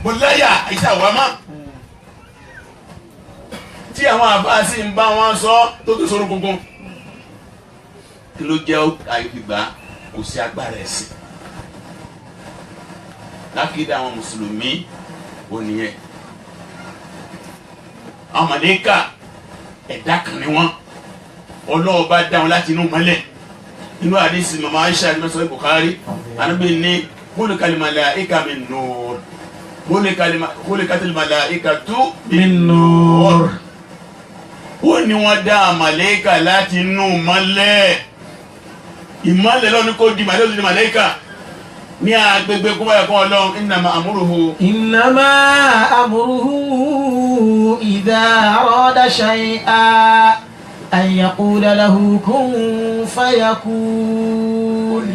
Speaker 2: Mo láyà ìṣàwọ̀ mọ́. Tí àwọn àbá sì ń bá wọn sọ tó tó sọ̀rọ̀ gbogbo. Kí ló jẹ́ àyíkìgbà kò sí agbára ẹ̀sìn. Lákìdá àwọn mùsùlùmí ò nìyẹn. Àwọn màlẹ́kà ẹ̀dá kan ni wọ́n. Ọlọ́run bá dá wọn láti inú mọ́lẹ̀. Inú àdìsí màmá Aisha ní Sahih Bukhari. Ànábì ní khuliqal malaika min nur. Khuliqatil malaikatu min nur. Ó ní wọ́n dá màlẹ́kà láti inú mọ́lẹ̀. Ìmọ́lẹ̀ lọ́ni kó di màlẹ́kà di màlẹ́kà. Ní agbègbè kó báyà kọ́ Ọlọ́run innama amruhu.
Speaker 1: Innama amruhu idha arada shay'an an yaqula lahu kun fayakun.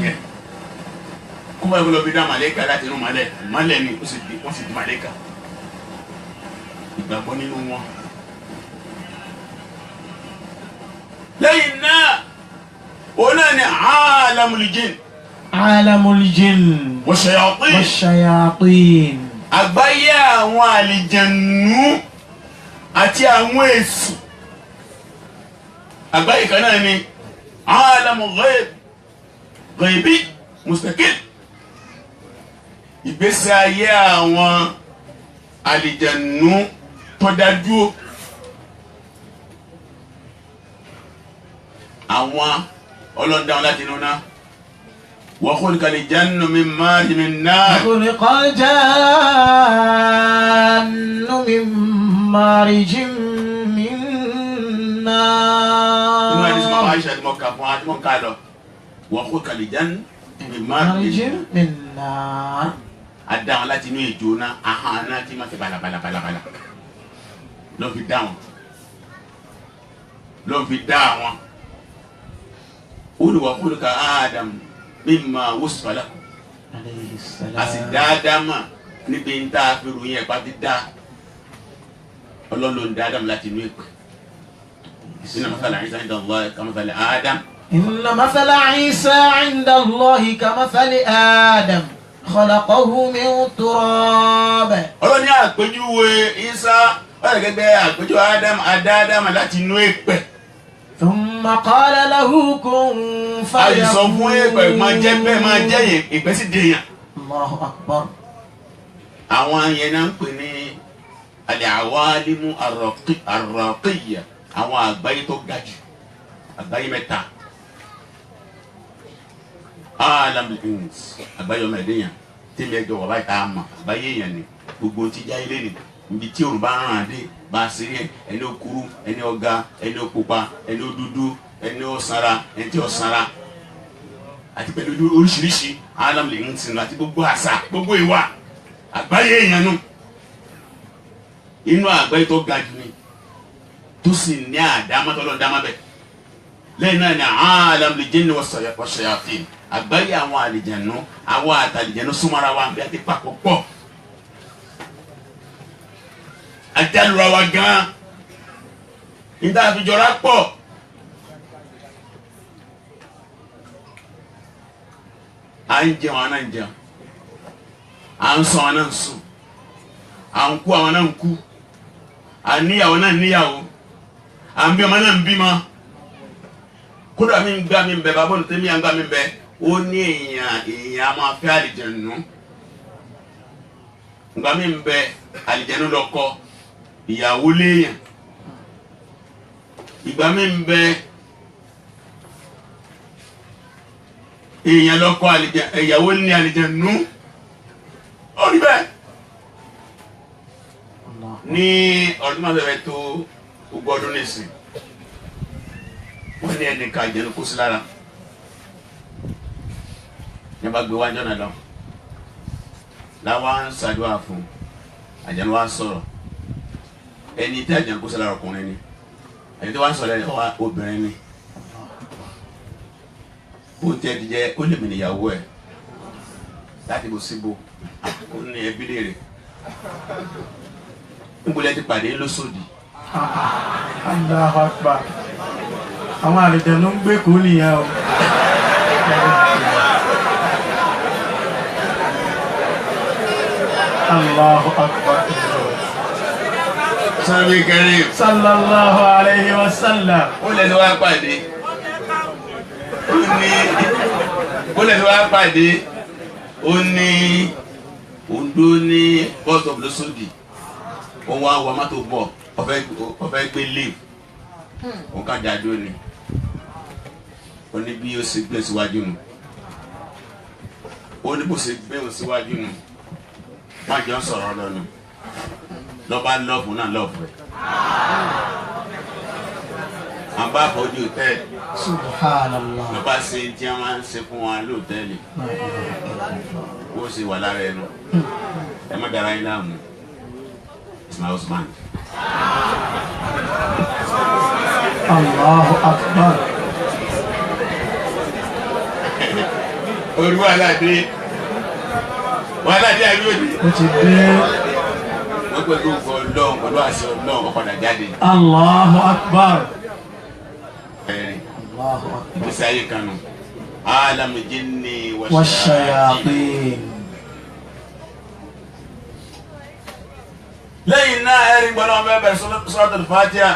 Speaker 2: Kó báyà kó lọ bí dá màlẹ́kà láti inú mọ́lẹ̀ ni wọ́n sì di màlẹ́kà. Ìgbàgbọ́ nínú wọn. Lẹ́yìn náà òun náà ni alamul jinn.
Speaker 1: Alamul jinn
Speaker 2: wa shayatin.
Speaker 1: wa shayatin.
Speaker 2: Àgbáyé àwọn àlìjànnú àti àwọn èṣù. Àgbáyé kan náà ni alamul ghaibi mustaqil. Ìgbésí ayé àwọn àlìjànnú tó dájú. Àwọn ọlọ́dà wọn láti inú náà. Wa khuliqal jannu min marij min nar.
Speaker 1: Khuliqal jannu min marijin min nar.
Speaker 2: Inú àdìsí máa wá Aisha àti mọ̀ká fún àti mọ̀ká lọ. Wa khuliqal jannu min marijin
Speaker 1: min nar.
Speaker 2: Adá wọn láti inú ìjó náà, ahọ́n náà tí máa fi balabala. Ló fi dá wọn. Ló fi dá wọn. Wa khuliqa Adam mimma wusifa lahu.
Speaker 1: Alayhi salam.
Speaker 2: A sì dá Ádámà níbi ń tá a fi ròyìn ẹ̀pá ti dá. Ọlọ́run ló ń dá Ádámù láti inú ìpè. Inna mathala Isa inda Allahi kamathali Adam.
Speaker 1: Inna mathala Isa inda Allahi kamathali Adam. Khalaqahu min turab.
Speaker 2: Ọlọ́run ní àpèjúwe Isa wọ́n gẹ́gẹ́ àpèjúwe Ádámù láti inú ìpè.
Speaker 1: Thumma qala lahu kun fayakun.
Speaker 2: Àìsàn fún ìpè máa jẹ́ bẹ́ẹ̀ máa jẹ́ yẹn ìpè sì dèèyàn.
Speaker 1: Allahu akbar.
Speaker 2: Àwọn yẹn náà ń pè ní al-awalimu ar-raqiyya, àwọn àgbáyé tó ga jù, àgbáyé mẹ́ta. Alamul ins, àgbáyé ọmọ ẹ̀dẹ́yàn tí mi ẹjọ́ wà báyìí tá a mọ̀, àgbáyé èèyàn ni gbogbo ti já ilé ni ibi tí òrùn bá ń ràn dé bá a ṣe rí ẹni ó kúrú, ẹni ó ga, ẹni ó pupa, ẹni ó dúdú, ẹni ó sanra, ẹni tí ó sanra, àti pẹ̀lú oríṣiríṣi alamul ins àti gbogbo àṣà, gbogbo ìwà àgbáyé èèyàn nù. Inú àgbáyé tó ga jù ni tó sì ní àdámọ́tọ́lọ́ dámọ́bẹ̀. Lẹ́yìn náà ni alamul jinni wa shayatin, àgbáyé àwọn àlìjànú, àwọn àtàlìjànú súnmọ́ra wa bí a ti papọ̀ pọ̀. Àjálùra wa gan-an, níta àfijọ́ra pọ̀. À ń jẹun, àwọn náà ń jẹun. À ń sùn, àwọn náà ń sùn. À ń kú, àwọn náà ń kú. À ń níyàwó náà ń níyàwó. À ń bí ọmọ náà ń bímọ. kódà mi ń gbà mí bẹ bàbá olùtẹ́ mi à ń gbà mí bẹ ó ní èèyàn máa fẹ́ àlìjẹ̀nù gbà mí bẹ àlìjẹ̀nù lọ́kọ ìyàwó léèyàn ìgbà mí bẹ èèyàn lọ́kọ ìyàwó ní àlìjẹ̀nù ó rí bẹ́ẹ̀ ní ọdún máa bẹ̀rẹ̀ tó ogún ọdún nísìn wọ́n ní ẹnìkan àjẹnú kó sí lára ní bá gbé wájọ́ náà lọ láwa ń ṣàdúrà fún àjẹnú wa sọ̀rọ̀ ẹni tí àjẹnú kó sí lára ọkùnrin ni ẹni tí wọ́n sọ̀rọ̀ ẹni wá obìnrin ni ó tẹ́ ti jẹ́ ó lè mí níyàwó ẹ̀ láti bó síbò ó ní ẹbí léèrè níbolẹ̀ ti pàdé lóṣòdì.
Speaker 4: Allahu Akbar. Àwọn àlejò ló ń gbé kó nìyẹn o. Allahu Akbar.
Speaker 2: Sọ́nàbí Karim.
Speaker 4: Sallallahu alayhi wa sallam.
Speaker 2: Ó lẹ́nu wá pàdé. Ó ní Ondo ní bus of lóṣòdì. Ó wá wọ mọ́tò bọ̀ ọ̀fẹ́ gbé leave. Ó kàn jáde ó ní. Ó ní bí ó ṣe gbé síwájú nù. Ó ní bó ṣe gbé òun síwájú nù. Má jọ sọ̀rọ̀ lọ́nu. Lọ́ba lọ́ọ̀fù náà lọ́ọ̀fù ẹ̀. Àbá àfọ̀jú tẹ́.
Speaker 4: Subhanallah.
Speaker 2: Lọ́ba ṣe tí a máa ń ṣe fún wa lóòtẹ́ẹ̀lì. Ó sì wà lára ẹnu. Ẹ má dára yín láàmú. It's my husband.
Speaker 4: Allahu Akbar.
Speaker 2: Orí wàhálà dé àbí òde.
Speaker 4: Ó ti dé.
Speaker 2: Wọ́n pẹ̀lú òfò ọlọ́run pẹ̀lú àṣẹ ọlọ́run ọ̀padà jáde.
Speaker 4: Allahu Akbar.
Speaker 2: Ẹ̀rí
Speaker 4: Allahu Akbar.
Speaker 2: ìgbésí ayé kan nù. Alam jinni
Speaker 4: Wa shayatin.
Speaker 2: lẹ́yìn náà ẹ̀rí gbọ́dọ̀ wọn bẹ́ẹ̀ bẹ̀rẹ̀ Suratul Fatiha.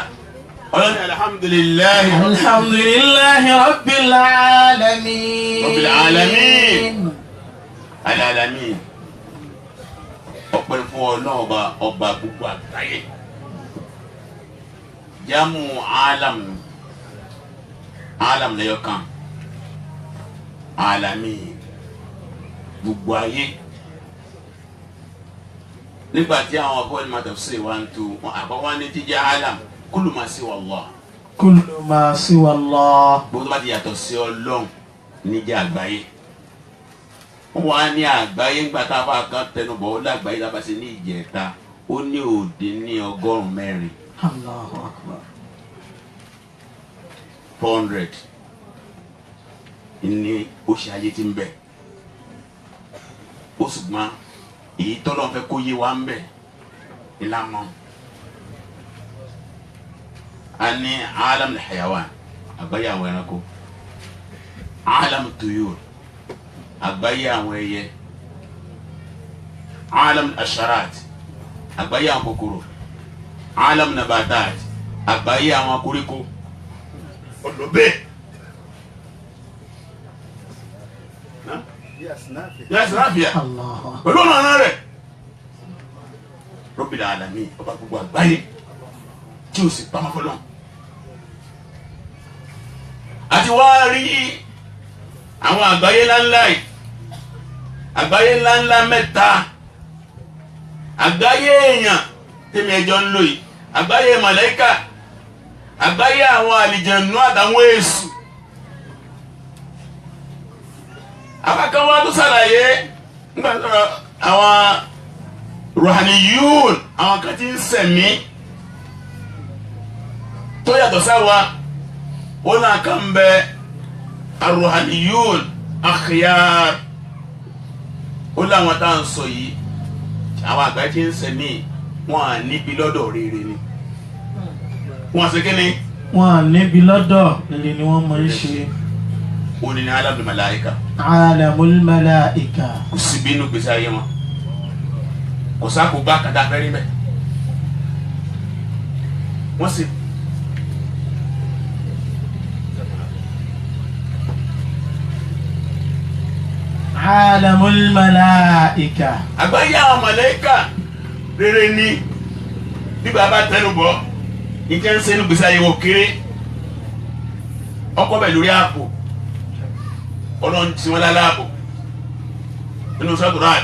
Speaker 2: Ọlọ́run alhamdulillahi.
Speaker 1: Alhamdulillahi Rabbil alamin.
Speaker 2: Rabbil alamin. Alamin. Ọpẹ́ fún Ọlọ́run ọba gbogbo àgbáyé. Jámù alam lẹ́yọ̀kan. Alamin. Gbogbo ayé. Nígbà tí àwọn ọkọ̀ ẹni máa tafsir wá ń tu àkọ́kọ́ ní jíjẹ́ alam kullu ma siwa Allah.
Speaker 4: Kullu ma siwa Allah.
Speaker 2: Gbogbo tó bá ti yàtọ̀ sí Ọlọ́run níjẹ́ àgbáyé. Wọ́n wá ní àgbáyé ńgbà tá a bá kan tẹnubọ̀ ó lágbàáyé tá a bá ṣe ní ìjẹta ó ní òde ní 104.
Speaker 4: Allahu Akbar.
Speaker 2: 400 ní oṣù ayé tí ń bẹ. Ó ṣùgbọ́n èyí tọ́lọ́ fẹ́ kó yé wa ń bẹ ìlànà. A ní alam al-hayawan àgbáyé àwọn ẹranko, alam tuyur àgbáyé àwọn ẹyẹ, alam asharat àgbáyé àwọn kòkòrò, alam nabatat àgbáyé àwọn koríko. Olùbẹ́ yasinafiya pẹ̀lú ọ̀nà rẹ̀ Rabbil alamin ọba gbogbo àgbáyé tí o sì pamọ́ fọlọ́. Àti wá rí àwọn àgbáyé ńláńlá yìí, àgbáyé ńláńlá mẹ́ta, àgbáyé èèyàn tèmi ẹjọ́ ń lò yìí, àgbáyé màláíkà, àgbáyé àwọn àlìjànú àtàwọn èṣù. Àbákan wá tó ṣàlàyé nígbà tó àwọn ruhaniyun àwọn kan tí ń sẹ̀mí tó yàtọ̀ sáwa ó náà kàn bẹ aruhaniyun akhyar ó láwọn tá à ń sọ yìí àwọn àgbáyé tí ń sẹ̀mí wọn à níbi lọ́dọ̀ rere ni wọn ṣe kí ni.
Speaker 4: Wọn à níbi lọ́dọ̀ lè ni wọ́n máa ń ṣe.
Speaker 2: Ó ní alamul malaika.
Speaker 4: Alamul malaika.
Speaker 2: Kò sí bínú gbèsè ayé wọn kò sáko bá kàdá fẹ́rí mẹ́ wọ́n sì
Speaker 4: alamul malaika.
Speaker 2: àgbáyé àwọn màláíkà rere ni bí bàbá tẹnu bọ̀ ìjẹ́ ń sẹ́nu gbèsè ayé wọ kéré ọkọ̀ bẹ̀ lórí àpò ọlọ́run tí wọ́n lálẹ́ àpò nínú sọ́tò ráàd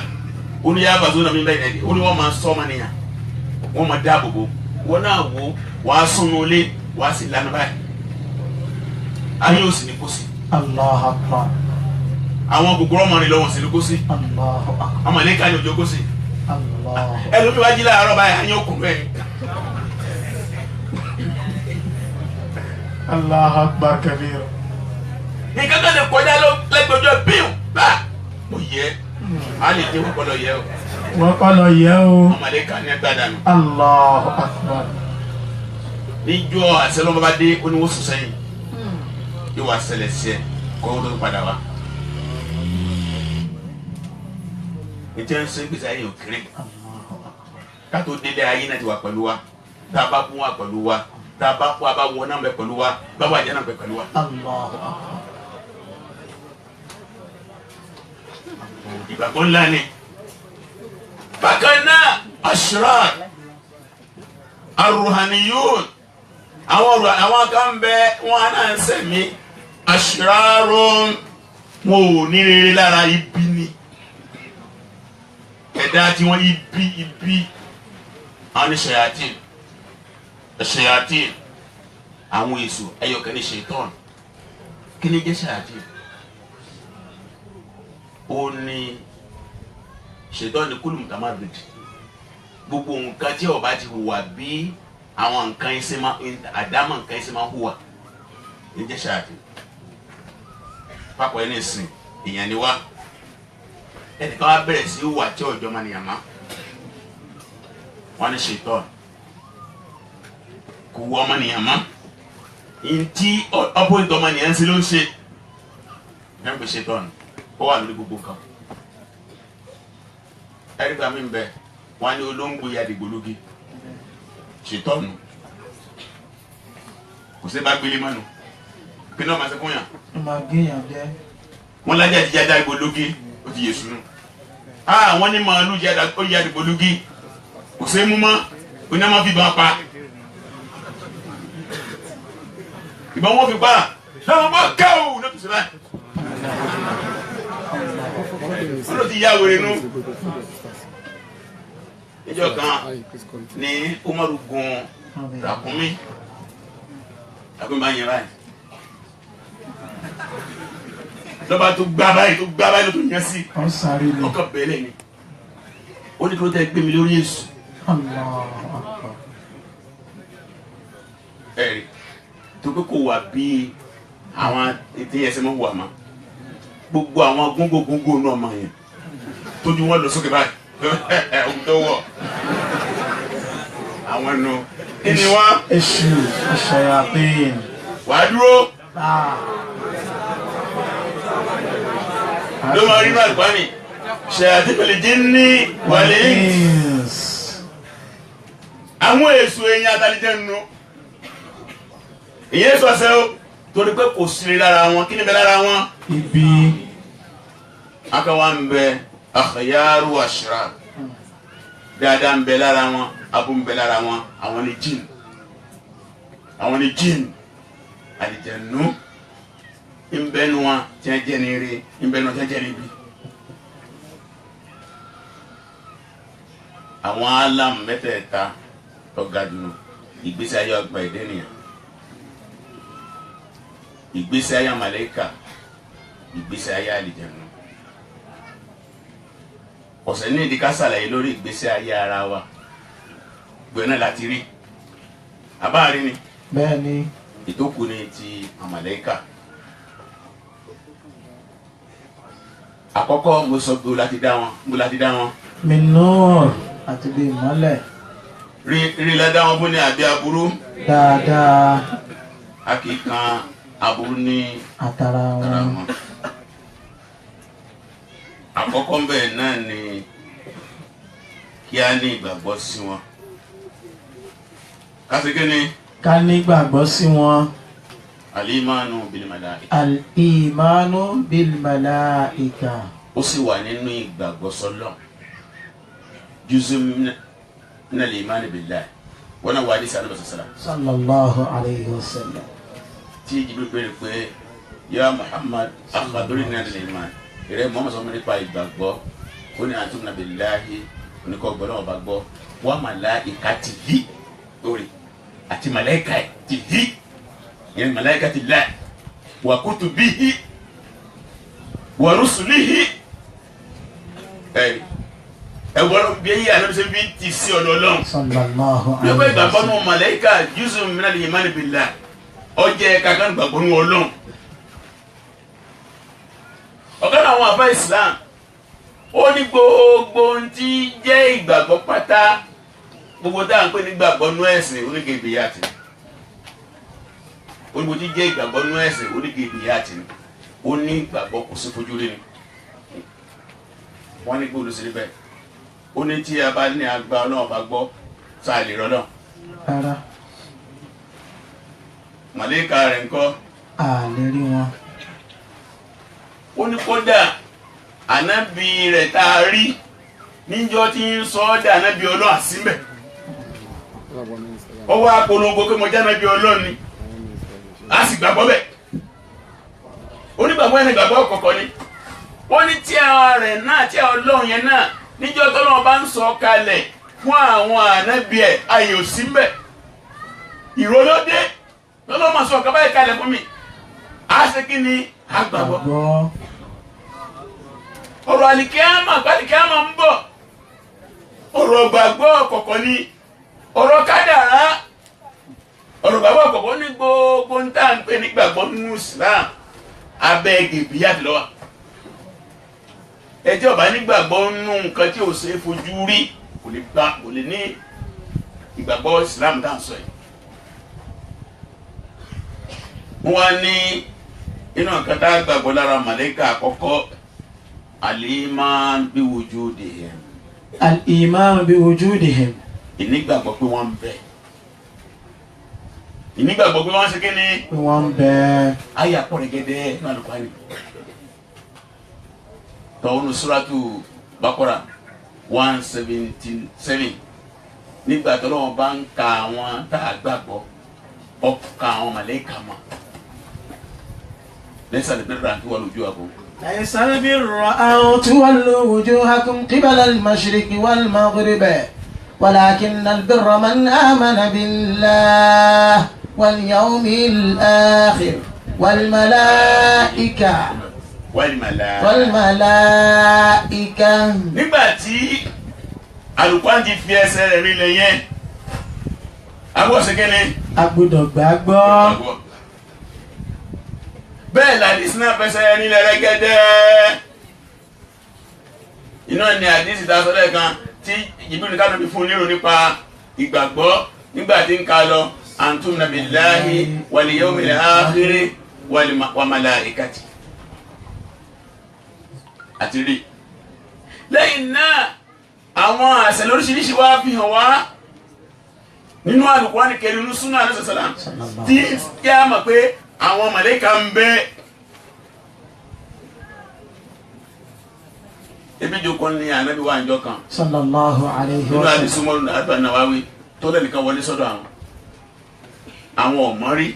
Speaker 2: ó ní yá bàtú náà mi bẹ́ẹ̀ dẹ́gẹ́ ó ní wọ́n máa sọ ọmọ nìyàn wọ́n máa dáàbò bò wọ́n náà wò wàá súnú ilé wàá sì lánàá báyìí ayé ò sì ní kó sí.
Speaker 4: Allahu akbar.
Speaker 2: àwọn gbogbo ọmọ rẹ lọ́wọ́ sí ní kó sí.
Speaker 4: Allahu akbar.
Speaker 2: ọmọ ilé ká ní òjò kó sí.
Speaker 4: Allah.
Speaker 2: ẹlòmíì wá jí láàárọ̀ báyìí ayé òkun bẹ́ẹ̀.
Speaker 4: Allahu akbar kabir.
Speaker 2: nǹkan kan lè kọjá lẹ́gbẹ̀ọ́jọ́ bíu bá mo yẹ a lè dé wọ́pọ̀ lọ yẹ o.
Speaker 4: wọ́n kọ́ lọ yẹ o.
Speaker 2: ọmọ ilé ká ní ẹgbẹ́ dànù.
Speaker 4: Allahu akbar.
Speaker 2: níjọ́ àṣẹlọ́mọ bá dé ó ní wọ́n sùn sẹ́yìn yóò wá ṣẹlẹ̀ sí ẹ kó o tó padà wá. ètò ẹ̀ ń sọ ìgbésẹ̀ ayé òkèrè kátó délé ayé náà ti wà pẹ̀lú wa tá a bá kún wa pẹ̀lú wa tá a bá kú a bá wọ náà bẹ pẹ̀lú wa bá wà jẹ́ náà bẹ pẹ̀lú wa.
Speaker 4: Allahu akbar.
Speaker 2: ìgbàgbọ́ ńlá ni. bákan náà ashrar aruhaniyun àwọn kan bẹ wọn náà ń sẹ̀mí ashrarun wọn ò ní rere lára ibi ni ẹ̀dá tí wọ́n ibi àwọn ní ṣayatin àwọn èso ẹyọkẹ́ ní ṣaitan kí ni jẹ́ ṣayatin ó ní ṣaitan ní kúlù mutamarrid gbogbo nǹkan tí ó bá ti hùwà bí àwọn nǹkan ẹsẹ̀ máa àdámọ̀ nǹkan ẹsẹ̀ máa hùwà ní jẹ́ ṣayatin pápọ̀ ẹni sìn èèyàn ni wá ẹnìkan wá bẹ̀rẹ̀ sí wà tí ọjọ́ máa nìyàn má wọ́n ní ṣaitan kò wọ ọmọ nìyàn má ntí opposite ọmọ nìyàn ń ṣe ló ń ṣe ẹ̀ ń pè ṣaitan ó wà lórí gbogbo nǹkan ẹ̀rí gbà mí ń bẹ wọ́n ní olóńgbò ya dìgbòlugi ṣaitan kò sí bá gbélé mọ́nu kí náà máa ṣe fún yàn. wọ́n lájà ti jáde dìgbòlugi ó ti yé sunu wọ́n ní màálù ó yá dìgbòlugi kò sí mú mọ́ oní àmọ́ fi bàn pa ìbọn wọn fi pa náà wọ́n káwọ́ ní tòṣìlá wọ́n ló ti yá wèrè nù. níjọ́ kan ní Umaru gun ràkúnmí bá yẹn báyìí lọ́ba tó gbá báyìí ló tó yẹn sí ọkọ̀ bẹ́ẹ̀lẹ̀ ni ó ní kí ló tẹ́ gbé mi lórí èṣù. ẹ̀rí tó pé kò wà bí àwọn ètè ẹsẹ̀ mọ́ wà má gbogbo àwọn góńgógóńgó náà máa yẹn tójú wọn lọ sókè báyìí ohun tó wọ̀ àwọn ẹnu kí ni wọ́n.
Speaker 4: èṣù ṣayatin.
Speaker 2: wàá dúró. ló máa rí náà gbani ṣayatin fil jinni wal ins. àwọn èso ẹ̀yìn àtàlẹ́jẹ̀ nù. ìyẹn sọ̀sẹ̀ o torí pé kò sí lára wọn kí ni bẹ lára wọn.
Speaker 4: ibi.
Speaker 2: akawa ń bẹ akhyaru ashrar dáadáa ń bẹ lára wọn abu ń bẹ lára wọn àwọn ni jinn àlìjẹ̀nú ń bẹ nu wọn tí wọ́n jẹ́ ní ire ń bẹ nu wọn tí wọ́n jẹ́ ní ibi. àwọn alam mẹ́tẹ̀ẹ̀ta tó ga jù ìgbésí ayé ọgbà ìdẹ́nìyàn ìgbésí ayé màláíkà ìgbésí ayé àlìjẹ̀nú. ọ̀sẹ̀ ní ìdí ká ṣàlàyé lórí ìgbésí ayé ara wa gbé náà láti rí àbáàrí ni.
Speaker 4: bẹ́ẹ̀ni.
Speaker 2: ìtókù ni ti màláíkà. àkọ́kọ́ mo sọ pé mo láti dá wọn.
Speaker 4: min nur àti bí ìmọ́lẹ̀.
Speaker 2: rí la dá wọn fún ní àbí aburú.
Speaker 4: dáadáa.
Speaker 2: a kì í kan aburú ní
Speaker 4: àtàrà wọn.
Speaker 2: àkọ́kọ́ ń bẹ̀ náà ni kí a ní ìgbàgbọ́ sí wọn. kásìkí ni.
Speaker 4: ká ní ìgbàgbọ́ sí wọn.
Speaker 2: al-imanu bil malaika.
Speaker 4: al-imanu bil malaika.
Speaker 2: ó sì wà nínú ìgbàgbọ́ sọ́lọ́ juz'un min al-iman billah wọn náà wà ní sàlẹ̀ bàtà
Speaker 1: sallallahu alayhi wa sallam.
Speaker 2: tí Jibril béèrè pé ya Muhammad akhbirni an al-iman ìrẹ́ Muhammad sọ nípa ìgbàgbọ́ ó ní antumina billahi oníkọ́ gbọ́dọ̀ ọba gbọ́ wa malaikatihi lórí àti màláìka tihi yẹn malaikatillahi wa kutubihi wa rusulihi ẹ̀wọ̀n bí ẹ̀yí àlọ́bíṣẹ́ bí ti sí ọ̀dọ̀ Ọlọ́run.
Speaker 1: sallallahu
Speaker 2: alayhi wa sallam. bí ó bá ìgbàgbọ́ nù màláìka juz'un min al-iman billah ọjẹ́ kankan gbàgbọ́ nù Ọlọ́run. ọ̀gá àwọn àbá Islam ó ní gbogbo ohun tí jẹ́ ìgbàgbọ́ pátá gbogbo tá à ń pè ní ìgbàgbọ́ nú ẹ̀sìn oníkèbìyàtì gbogbo tí jẹ́ ìgbàgbọ́ nú ẹ̀sìn oníkèbìyàtì ó ní ìgbàgbọ́ kò sí fojú rí ni wọ́n ní gbọ́dọ̀ sí bẹ́ẹ̀ ó ní tí a bá ní agbá Ọlọ́run bá gbọ́ sáà lè rọ́lọ́
Speaker 1: rárá
Speaker 2: màlẹ́kà rẹ̀ ńkọ́
Speaker 1: a lè rí wọn.
Speaker 2: ó ní kódà ànábì rẹ̀ tá a rí níjọ́ tí ń sọ ọ́ dà ànábì Ọlọ́run àsìmbẹ̀ ó wá polongo pé mo jẹ́ ànábì Ọlọ́run ni a sì gbàgbọ́ bẹ́ẹ̀ onígbàgbọ́ ẹni gbàgbọ́ ọ̀kọ̀ọ̀kan ni ó ní tí a rẹ̀ náà tí a Ọlọ́run yẹn náà níjọ́ tọ́lọ́run bá ń sọ kalẹ̀ fún àwọn ànábì ẹ̀ ayò símbẹ̀ ìrólódé lọ́lọ́ máa sọ ọ̀kan báyìí kalẹ̀ fún mi a ṣe kí ni a gbàgbọ́ ọ̀rọ̀ àlìkíyàmà gbàlìkíyàmà ń bọ̀ ọ̀rọ̀ gbàgbọ́ ọ̀kọ̀ọ̀kan ni ọ̀rọ̀ kádàrá ọ̀rọ̀ gbàgbọ́ ọ̀kọ̀ọ̀kan ní gbogbo ń tà ń pè ní gbàgbọ́ nínú Islam abẹ́ gèbíyàtì lọ́wọ́ ẹjẹ́ ọ̀bá nígbàgbọ́ nínú nǹkan tí ò ṣe é fojú rí kò lè ní ìgbàgbọ́ Islam tá à ń sọ yìí wọ́n wá ní inú nǹkan tá a gbàgbọ́ lára màlẹ́kà àkọ́kọ́ al-iman bi wujudihim.
Speaker 1: al-iman bi wujudihim.
Speaker 2: ìnígbàgbọ́ pé wọ́n ń bẹ. ìnígbàgbọ́ pé wọ́n ń ṣe kí ni.
Speaker 1: pé wọ́n ń bẹ.
Speaker 2: ayé àpọ̀rẹ̀ gẹ́gẹ́ ní Al-Qur'ani. tọ́wọ́nù suratu Baqara 177 nígbà tó lọ́wọ́ bá ń ka àwọn tá a gbàgbọ́ ọkà àwọn màlẹ́kà mọ́. laysa al-birra an tuwallu wujuhakum.
Speaker 1: ليس البر أن تولوا وجوهكم قبل المشرق والمغرب ولكن البر من آمن بالله واليوم الآخر والملائكة
Speaker 2: nígbà tí Al-Qur'an ti fi ẹsẹ̀ rẹ̀ rinlẹ̀ yẹn agbọ́sẹ̀kẹ́ ni
Speaker 1: a gbọ́dọ̀ gbàgbọ́.
Speaker 2: bẹ́ẹ̀ làdísì náà fẹsẹ̀ nílẹ̀ rẹ́gẹ́dẹ́ iná ni àdísì tá a sọ lẹ́ẹ̀kan tí Jibril ká lóbi fún nírò nípa ìgbàgbọ́ nígbà tí ń ka lọ antumna billahi wal yawmil akhir wa malaikati àti rí lẹ́yìn náà àwọn àṣẹ lóríṣiríṣi wá fi hàn wá nínú Al-Qur'ani Karim nínú súnà àlẹ́sọ̀sọ̀lá tí kí a mọ̀ pé àwọn màlẹ́kà ń bẹ ebi joko ni Ànábì wa njọ kan
Speaker 1: sallallahu alayhi wa
Speaker 2: nínú
Speaker 1: sallam.
Speaker 2: àdìsí mọ́rún Nawawi tó lẹ́nìkan wọlé sọ́dọ̀ àwọn ọ̀mọ́rí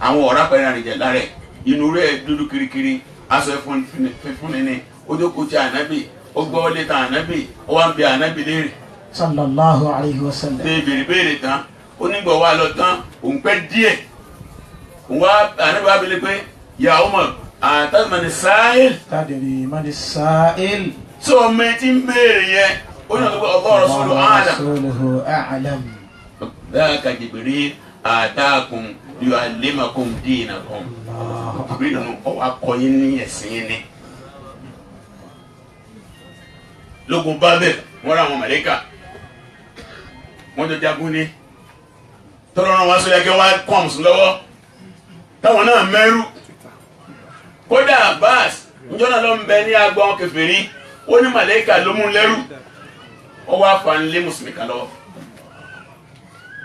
Speaker 2: àwọn ọ̀rá pẹ̀lú àrìjẹ̀ lára ẹ̀ inú rẹ̀ dúdú kirikiri aṣọ ẹ̀fún ní ó jókòó ti Ànábì ó gbọ́ létà Ànábì ó wá ń bẹ Ànábì léèrè
Speaker 1: sallallahu alayhi wa sallam.
Speaker 2: béèrè tán ó nígbà wà lọ tán òun pẹ́ díẹ̀ Ànábì wa bẹ̀rẹ̀ pé ya Umar àtàzùmọ̀ni sáìl.
Speaker 1: tadri mani sa'il.
Speaker 2: tí ọmọ ẹ ti ń béèrè yẹn ó ní ọ̀gbẹ́ Allahu rasuluhu
Speaker 1: a'lam.
Speaker 2: dhaka Jibril atakum liyu'allimakum dinakum. Jibril nù ọwọ́ akọyin ní ẹ̀sìn yín ni. lógun Babel wọ́n rà àwọn màlẹ́kà wọ́n jọ jagun ní tọ́lọ́run wá sọ yẹ kí wọ́n kọ́ àmùsùn lọ́wọ́ táwọn náà mẹ́rù kódà Abbas njọ́ náà ló ń bẹ ní agbọ́n kèfèrí ó ní màlẹ́kà ló mú lẹ́rù ó wá fa nílé mùsùlùmí kan lọ́wọ́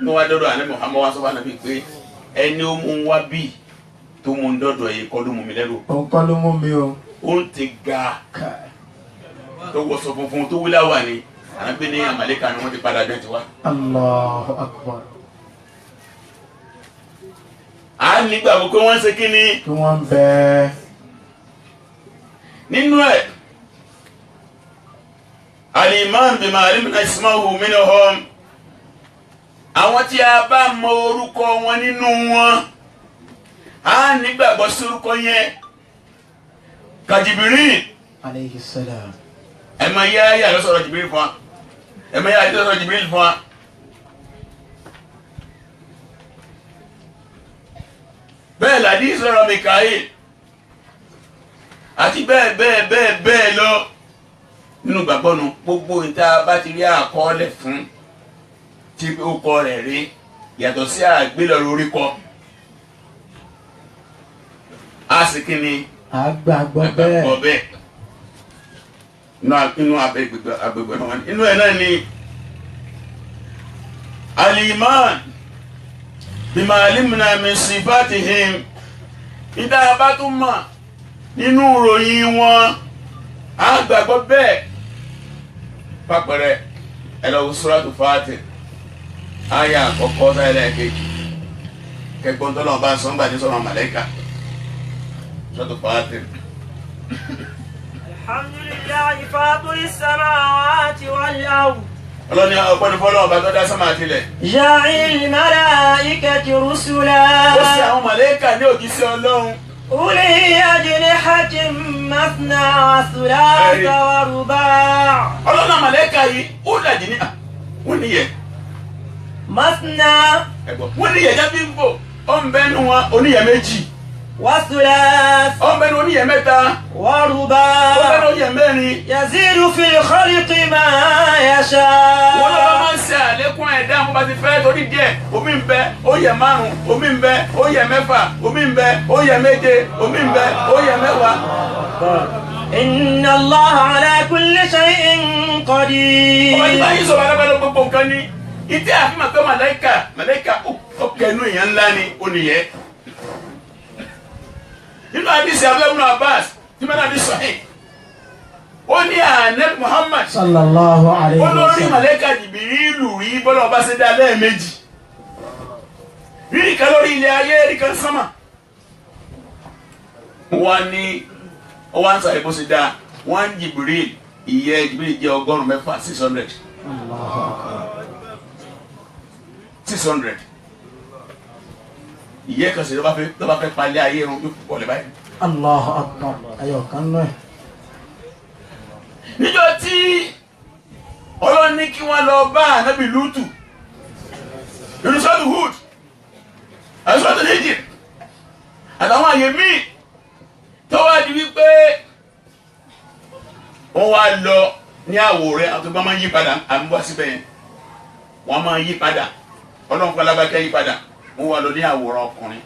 Speaker 2: ní wàá dọ́dọ̀ àná Muhammad wá sọ fún ànábì pé ẹni ó mú wá bí tó mú dọ́dọ̀ yìí kọ́ ló mú mi lẹ́rù
Speaker 1: òun kọ́ ló mú mi o.
Speaker 2: ó ń ti ga tó wọṣọ funfun tó wúlá wà ní àgbẹ̀ ní àmàlẹ́kà ni wọ́n ti padà bẹ́ẹ̀ ti wá.
Speaker 4: Allahu akbar.
Speaker 2: a nígbàgbọ́ pé wọ́n ń ṣe kí ni.
Speaker 4: Kí wọ́n ń bẹ.
Speaker 2: nínú ẹ̀ al-iman bima alimna ismahu minhum àwọn tí a bá mọ orúkọ wọn nínú wọn a nígbàgbọ́ sí orúkọ yẹn ka Jibril
Speaker 4: Alayhi salam.
Speaker 2: ẹ máa yá ayé àlọ́sọ̀rọ̀ Jibril fún wa ẹ máa yá ayé àlọ́sọ̀rọ̀ Jibril fún wa. bẹ́ẹ̀ làdí sọ̀rọ̀ Mikael àti bẹ́ẹ̀ bẹ́ẹ̀ bẹ́ẹ̀ bẹ́ẹ̀ lọ nínú gbàgbọ́ nu gbogbo ìta bá ti rí àkọọ́lẹ̀ fún tí ó kọ rẹ̀ rí yàtọ̀ sí àgbélọ̀rọ̀ orí kọ a sì kí ni
Speaker 4: Àgbàgbọ́ bẹ́ẹ̀.
Speaker 2: inú agbègbè náà inú ẹ̀ náà ni al-iman bima alimna min sifatihim ìdá bá tún mọ̀ nínú ìròyìn wọn a gbàgbọ́ bẹ́ẹ̀ pàpẹrẹ ẹlọ́wọ́ Suratu Fatir àyà àkọ́kọ́ sáyẹ́lẹ̀ kejì kẹgbọ́n tó lọ́wọ́ bá sọ́ngbà ní sọ́nà màlẹ́kà Suratu Fatir.
Speaker 5: Alhamdulillahi fatiris samawati wal ard.
Speaker 2: ọlọ́ni ọ̀pọ̀ni fọ́lọ́ ọba tó dá sánmà àtilẹ̀.
Speaker 5: Ja'il malaikati rusula.
Speaker 2: ó sì àwọn màlẹ́kà ní òjíṣẹ́ Ọlọ́run.
Speaker 5: Uli ajnihatin mathna wa thulatha wa ruba'.
Speaker 2: ọlọ́nà màlẹ́kà yìí ó làjì ní wọ́n níyẹ̀
Speaker 5: Mathna
Speaker 2: ẹ̀gbọ́n wọ́n níyẹ̀ jẹ́ bí ń bò ó ń bẹ́nu wọn oníyẹ̀ méjì
Speaker 5: wa thulatha
Speaker 2: ó ń bẹ́nu oníyẹ̀ mẹ́ta
Speaker 5: wa
Speaker 2: ó bẹ́nu
Speaker 5: ruba'.
Speaker 2: oníyẹ̀ mẹ́rin.
Speaker 5: Yazidu fil khalqi ma yasha.
Speaker 2: wọ́n lọ́wọ́ máa ń ṣe àlékún ẹ̀dá àwọn bá ti fẹ́ torí díẹ̀ omi ń bẹ ó yẹ márùn omi ń bẹ ó yẹ mẹ́fà omi ń bẹ ó yẹ méje omi ń bẹ ó yẹ mẹ́wàá.
Speaker 5: Inna Allaha ala kulli shay'in qadir.
Speaker 2: ọba ìgbà yìí sọ̀rọ̀ alábẹ́rẹ́ gbogbo nǹkan ní ìdí àfihàn pé màláìkà ó kẹnu èèyàn ńlá ni ó nìyẹn. nínú àdìsí abẹ́múnà Abbas tí mẹ́ta ní sahih ó ní ànẹ́bí Muhammad
Speaker 4: Sallallahu alayhi wa
Speaker 2: olórí
Speaker 4: sallam.
Speaker 2: màlẹ́kà Jìbìrìlù rí bọ́lá ọba ṣe dá lẹ́ẹ̀mejì rí kan lórí ilé ayé rí kan sánmà wọ́n ní ọwọ́ àǹsà ìbò ṣe dá wọ́n Jìbìrìlù ìyẹ́ Jìbìrìlù jẹ́ 600 600
Speaker 4: Allahu akbar.
Speaker 2: 600 ìyẹ́ kan sì lọ́ba fẹ́ palẹ̀ ayé rún yóò pọ̀ lẹ́ báyìí.
Speaker 4: Allahu akbar. Ayọ̀ kan náà.
Speaker 2: níjọ́ tí Ọlọ́run ní kí wọ́n lọ bá ànábì Lútù nínú sọ́ọ̀tù Hud àti sọ́ọ̀tù Hijr àtàwọn àyè míì tó wá di wípé wọ́n wá lọ ní àwòrán àti wọ́n máa ń yí padà àmúwá síbẹ̀ yẹn wọ́n máa ń yí padà Ọlọ́run pálábákẹ́ yí padà wọ́n wá lọ ní àwòrán ọkùnrin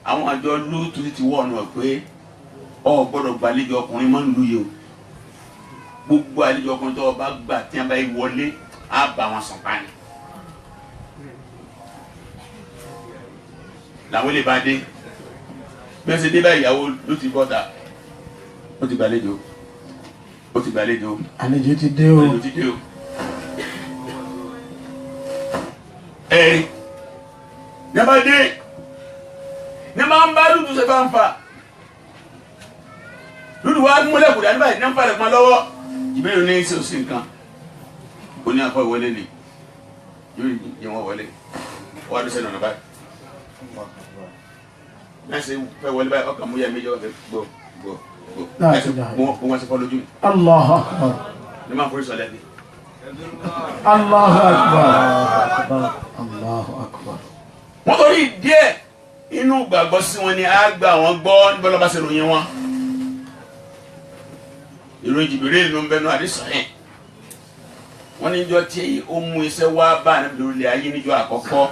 Speaker 2: àwọn àjọ Lútù ti wọ̀ ọ̀nà pé ọ gbọ́dọ̀ gbàlejò ọkùnrin máa ń lu yìí o gbogbo àlejò ọkùnrin tó bá gbà tí wọn bá yí wọlé á bá wọn sàn pa ni. làwọn lè bá dé bí wọn ṣe dé báyìí ìyàwó ló ti bọ́ta ó ti gbàlejò ó ti gbàlejò
Speaker 4: Àlejò ti dé o.
Speaker 2: àlejò ti dé o. ẹ̀rí ní a bá dé ní a máa ń bá Lútù ṣe fáńfà Lútù wa múlẹ̀ kùdà nígbà tí náà fún lọ́wọ́ Jìbìrìlù ní sí òsì nǹkan ó ní afọ ìwọlé ni yóò yẹ wọn wọlé wọ́n á dúró sẹ́nu ọ̀nà báyìí náà ṣe fẹ́ wọlé báyìí ọkàn mú yẹ méjì ọ̀fẹ́ gbọ́ ẹsẹ̀ bó wọn ṣe fọ́ lójú mi
Speaker 4: Allahu akbar.
Speaker 2: ní máa forí sọlẹ̀ ni.
Speaker 4: Allahu akbar. Allahu akbar.
Speaker 2: wọ́n torí díẹ̀ inú gbàgbọ́ sí wọn ni a gbà wọ́n gbọ́ níbẹ̀ lọ́ba ṣe ròyìn wọn. ìròyìn Jìbìrìlù ló ń bẹnu àdìsàn yẹn wọ́n níjọ́ tí ó mú iṣẹ́ wá bá ànábì lórí ayé níjọ́ àkọ́kọ́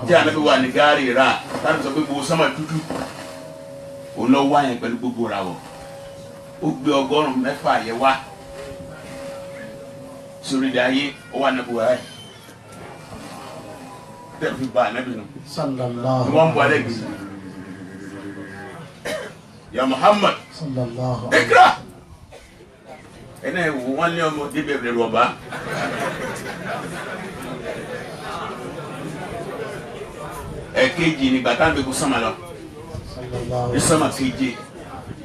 Speaker 2: tí ànábì wà ní gáàrí rà táwọn sọ pé gbogbo sánmà dúdú òun lọ wá yẹn pẹ̀lú gbogbo ràwọ̀ ó gbé 100 yẹ wá sórí ilẹ̀ ayé ó wà ànábì wà rẹ̀ tẹ́lẹ̀ fi ba ànábì nù
Speaker 4: Sallallahu.
Speaker 2: wọ́n bu alẹ́ gbèsè ya Muhammad
Speaker 4: Sallallahu.
Speaker 2: ikra ẹnẹ wo wọn ní ọmọdé bẹ̀rẹ̀ rọba ẹ̀kejì nígbà tá à ń gbé kó sánmà lọ ní sánmà keje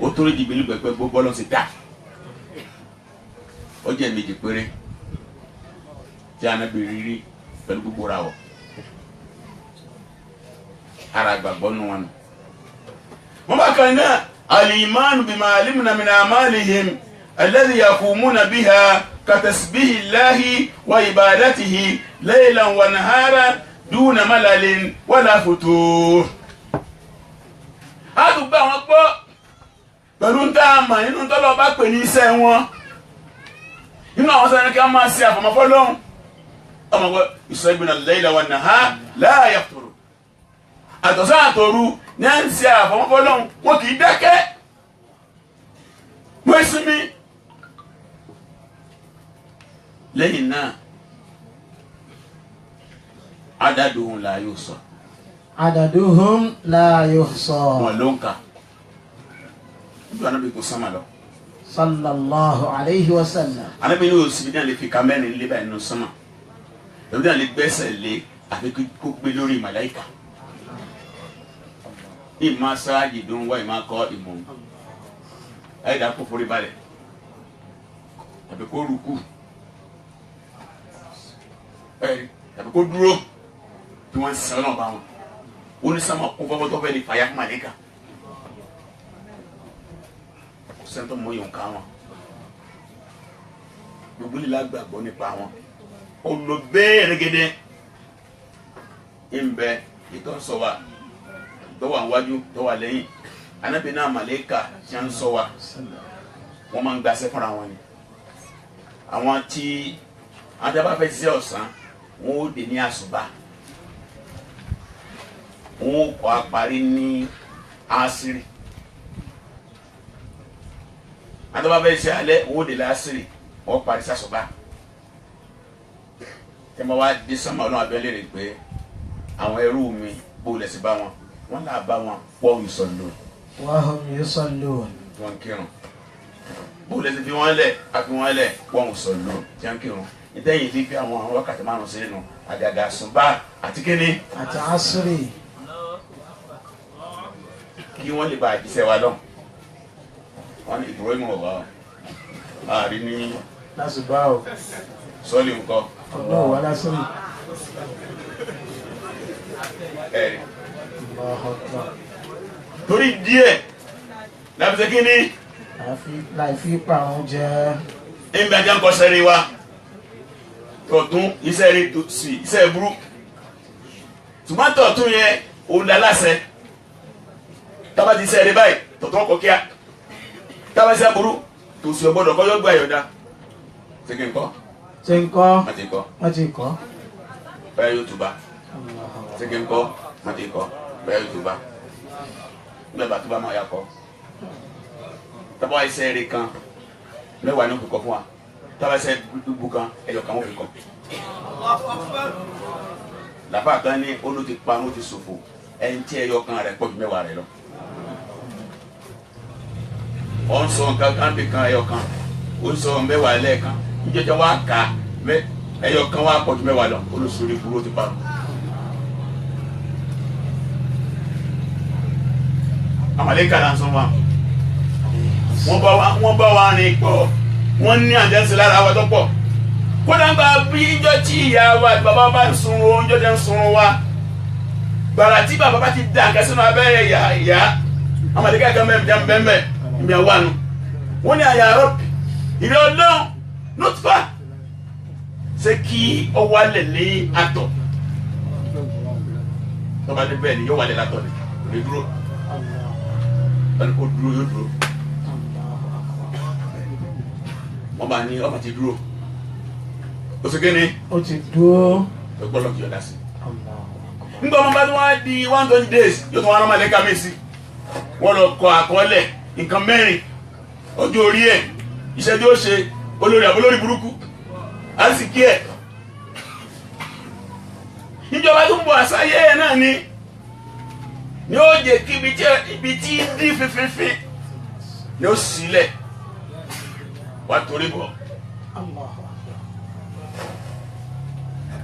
Speaker 2: ó tó lè Jibril pẹpẹ gbogbo Ọlọ́run ti dá ó jẹ́ méjì péré tí Ànábì rírí pẹ̀lú gbogbo ra wọ ara gbàgbọ́ nù wọn. wọ́n bá kan náà al-imanu bima alimna min a'malihim alladhi yaqumuna biha katasbihillahi wa ibadatihi laylan wa nahara duna malalin wala futur. a tún gbà wọn gbọ́ pẹ̀lú ń tá a mọ̀ nínú tọ́lọ́ bá pè ní iṣẹ́ wọn nínú àwọn sọ́yìn kí wọ́n máa ṣe àfọ̀mọ́fọ́ lọ́hùn ọmọ gbọ́ yusabbihuna al-layla wa nahara la yafturu àtọ̀sán àtòru ní à ń ṣe àfọ̀mọ́fọ́ lọ́hùn wọn kì í dákẹ́ wọ́n sinmi lẹ́yìn náà adaduhum la yuhsa.
Speaker 1: Adaduhum la yuhsa.
Speaker 2: wọn ló ń kà ojú Ànábì kò sánmà lọ.
Speaker 1: Sallallahu alayhi wa sallam.
Speaker 2: Ànábì ní oṣù bí náà lè fi ka mẹ́rin lé báyìí nínú sánmà èmi náà lè gbẹ́sẹ̀ lé àfi kó gbé lórí màláìkà ìmọ̀ sáájì dùn wá ìmọ̀ kọ́ ìmọ̀ ẹ̀dá kó forí balẹ̀ àbí kó rúkú àbí kó dúró bí wọ́n ń sẹ́ ọ̀nà bá wọn ó ní sánmà kó fọ́fọ́ tó fẹ́ lè fàyà màláìkà kò sẹ́ńtọ́ mọ yòó ká wọn gbogbo lílá gbàgbọ́ nípa wọn olùbẹ́ẹ̀rẹ́gẹ́dẹ́ ń bẹ ìtọ́ sọ wa tó wà wájú tó wà lẹ́yìn Ànábì náà màlẹ́kà tí a ń sọ wa wọ́n máa ń gbàṣẹ́ fúnra wọn ni àwọn tí àwọn tí a bá fẹ́ ṣiṣẹ́ ọ̀sán wọ́n ó dé ní àsùbá wọ́n ó kọ́ àparí ní àṣírí àwọn tí a bá fẹ́ ṣiṣẹ́ alẹ́ wọ́n ó dé láṣírí wọ́n parí sàṣùbá tí wọ́n wá dé sánmà Ọlọ́run abẹ́lé rẹ̀ pé àwọn ẹrú mi bó lẹ̀ sí bá wọn wọ́n là bá wọn wọ́n yusallun.
Speaker 1: Wa hum yusallun.
Speaker 2: wọ́n kírun bó lẹ̀ sí fi wọ́n lẹ̀ àfi wọ́n lẹ̀ wọ́n yusallun tí wọ́n kírun ìtẹ́yìn fífi àwọn wákàtí márùn sí nínú àgàgà àsùbá àti kíní
Speaker 1: àti àṣírí
Speaker 2: kí wọ́n lè bá àjíṣẹ́ wa lọ. wọ́n ní Ibrahim ọ̀wá àárín ní
Speaker 1: lásùbá o.
Speaker 2: sọ́ọ̀lì nǹkan
Speaker 1: Ọlọ́run wà lásìrí.
Speaker 2: ẹ̀rí torí díẹ̀ lábíṣẹ́ kí ní
Speaker 1: láì fi pa àwọn jẹ.
Speaker 2: ẹ̀mí ajá ń kọ́ sẹ́rí wa tọ̀tún iṣẹ́ rí tó sí iṣẹ́ burú ṣùgbọ́n tọ̀tún yẹn òun dá láṣẹ tábà ti iṣẹ́ rí báyìí tọ̀tún ọkọ̀ kíá tábà iṣẹ́ burú tó sì ọgbọ́dọ̀ kọ́ yọ́gbà yọ̀dá ṣé kí n kọ́
Speaker 1: ṣe ń kọ́
Speaker 2: má ti kọ́
Speaker 1: wọ́n ti kọ́.
Speaker 2: bẹ́ẹ̀ yóò túbà ṣé kí n kọ́ má ti kọ́ bẹ́ẹ̀ yóò túbà nígbà bá túbà máa yà kọ́ tábà iṣẹ́ rí kan mẹ́wàá ní òkè kọ́ fún wa tábà iṣẹ́ dúdú kan ẹ̀yọ̀ kan ó fi kọ́ làbá kan ní olú ti pa ó ti ṣòfò ẹni tí ẹ̀yọ̀ kan rẹ̀ pọ̀ ju mẹ́wàá rẹ̀ lọ ọ̀ ń sọ nǹkan kan bí kan ẹ̀yọ̀ kan ó ń sọ mẹ́wàá lẹ́ẹ̀kan ìjọba wa kà ẹ̀yọ̀ kan wá pọ̀ ju mẹ́wàá lọ olùsòrí burú ó ti parun. àmàlẹ́kà là ń sọ wọ́n bá wa rìn pọ̀ wọ́n ní àjẹsí lára wa tó pọ̀ kódà ń gba bí ijọ́ tí ìyá wa àti bàbá bá ń sun oúnjẹ tẹ́ ń sun wa gbàrà tí bàbá bá ti dà nǹkan sínú abẹ́rẹ́ ìyá àmàlẹ́kà kan bẹ́ẹ̀ ìmì àwánu wọ́n ní àyà rọ́bì ìrẹ́ ọlọ́run nọ́tìfà ṣé kí ọ wálẹ̀ ní àtọ̀ tọ́ba ní bẹ́ẹ̀ ni yóò wálẹ̀ látọ̀ ni kò ní dúró ẹni kò dúró yóò dúró wọ́n bá ní ọmọ ti dúró ó sì kéne
Speaker 1: ó ti dúró
Speaker 2: ó gbọ́dọ̀ kí ọ̀dà sí nígbà wọn bá tún wá di 120 days yóò tún wá rán màlẹ́kà mi sí wọ́n lọ kọ àkọọ́lẹ̀ nǹkan mẹ́rin ọjọ́ orí ẹ̀ iṣẹ́ tí ó ṣe olórí àbólórí burúkú á sì kí ẹ̀ ìjọba tó ń bọ̀ àṣàyẹ ẹ̀ náà ni ó jẹ́ kí ibi tí dí fífífí ni ó sílẹ̀ wá torí bọ̀
Speaker 1: Allahu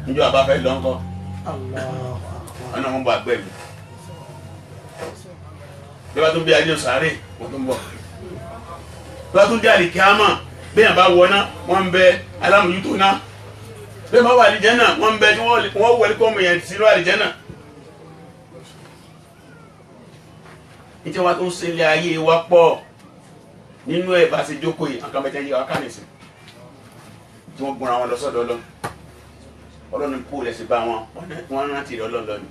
Speaker 2: níjọ́ àbáfẹ́ lọ́ńkọ́
Speaker 1: Allahu
Speaker 2: ọ̀nà wọn bọ̀ àgbẹ̀ mi bí wọ́n tún bí ayé sàárè wọ́n tún bọ̀ bí wọ́n tún dé àlìkíámà bí yàn bá wọná wọ́n ń bẹ alámòjútó náà bí wọ́n bá wà àlìjẹ́nà wọ́n ń bẹ tí wọ́n wọlé kọ́ mọ̀ yẹn sínú àlìjẹ́nà. níjẹ́ wa tó ń ṣe ilé ayé wa pọ̀ nínú ẹ̀ bá ṣe jókòó yìí àkànbẹ tẹ́ yí wa ká nìsín tí wọ́n gbọ́n àwọn lọ́sọ̀dọ̀ ọlọ́run ọlọ́run kú lẹ̀ sí bá wọn rántí rẹ̀ ọlọ́run lọ́ni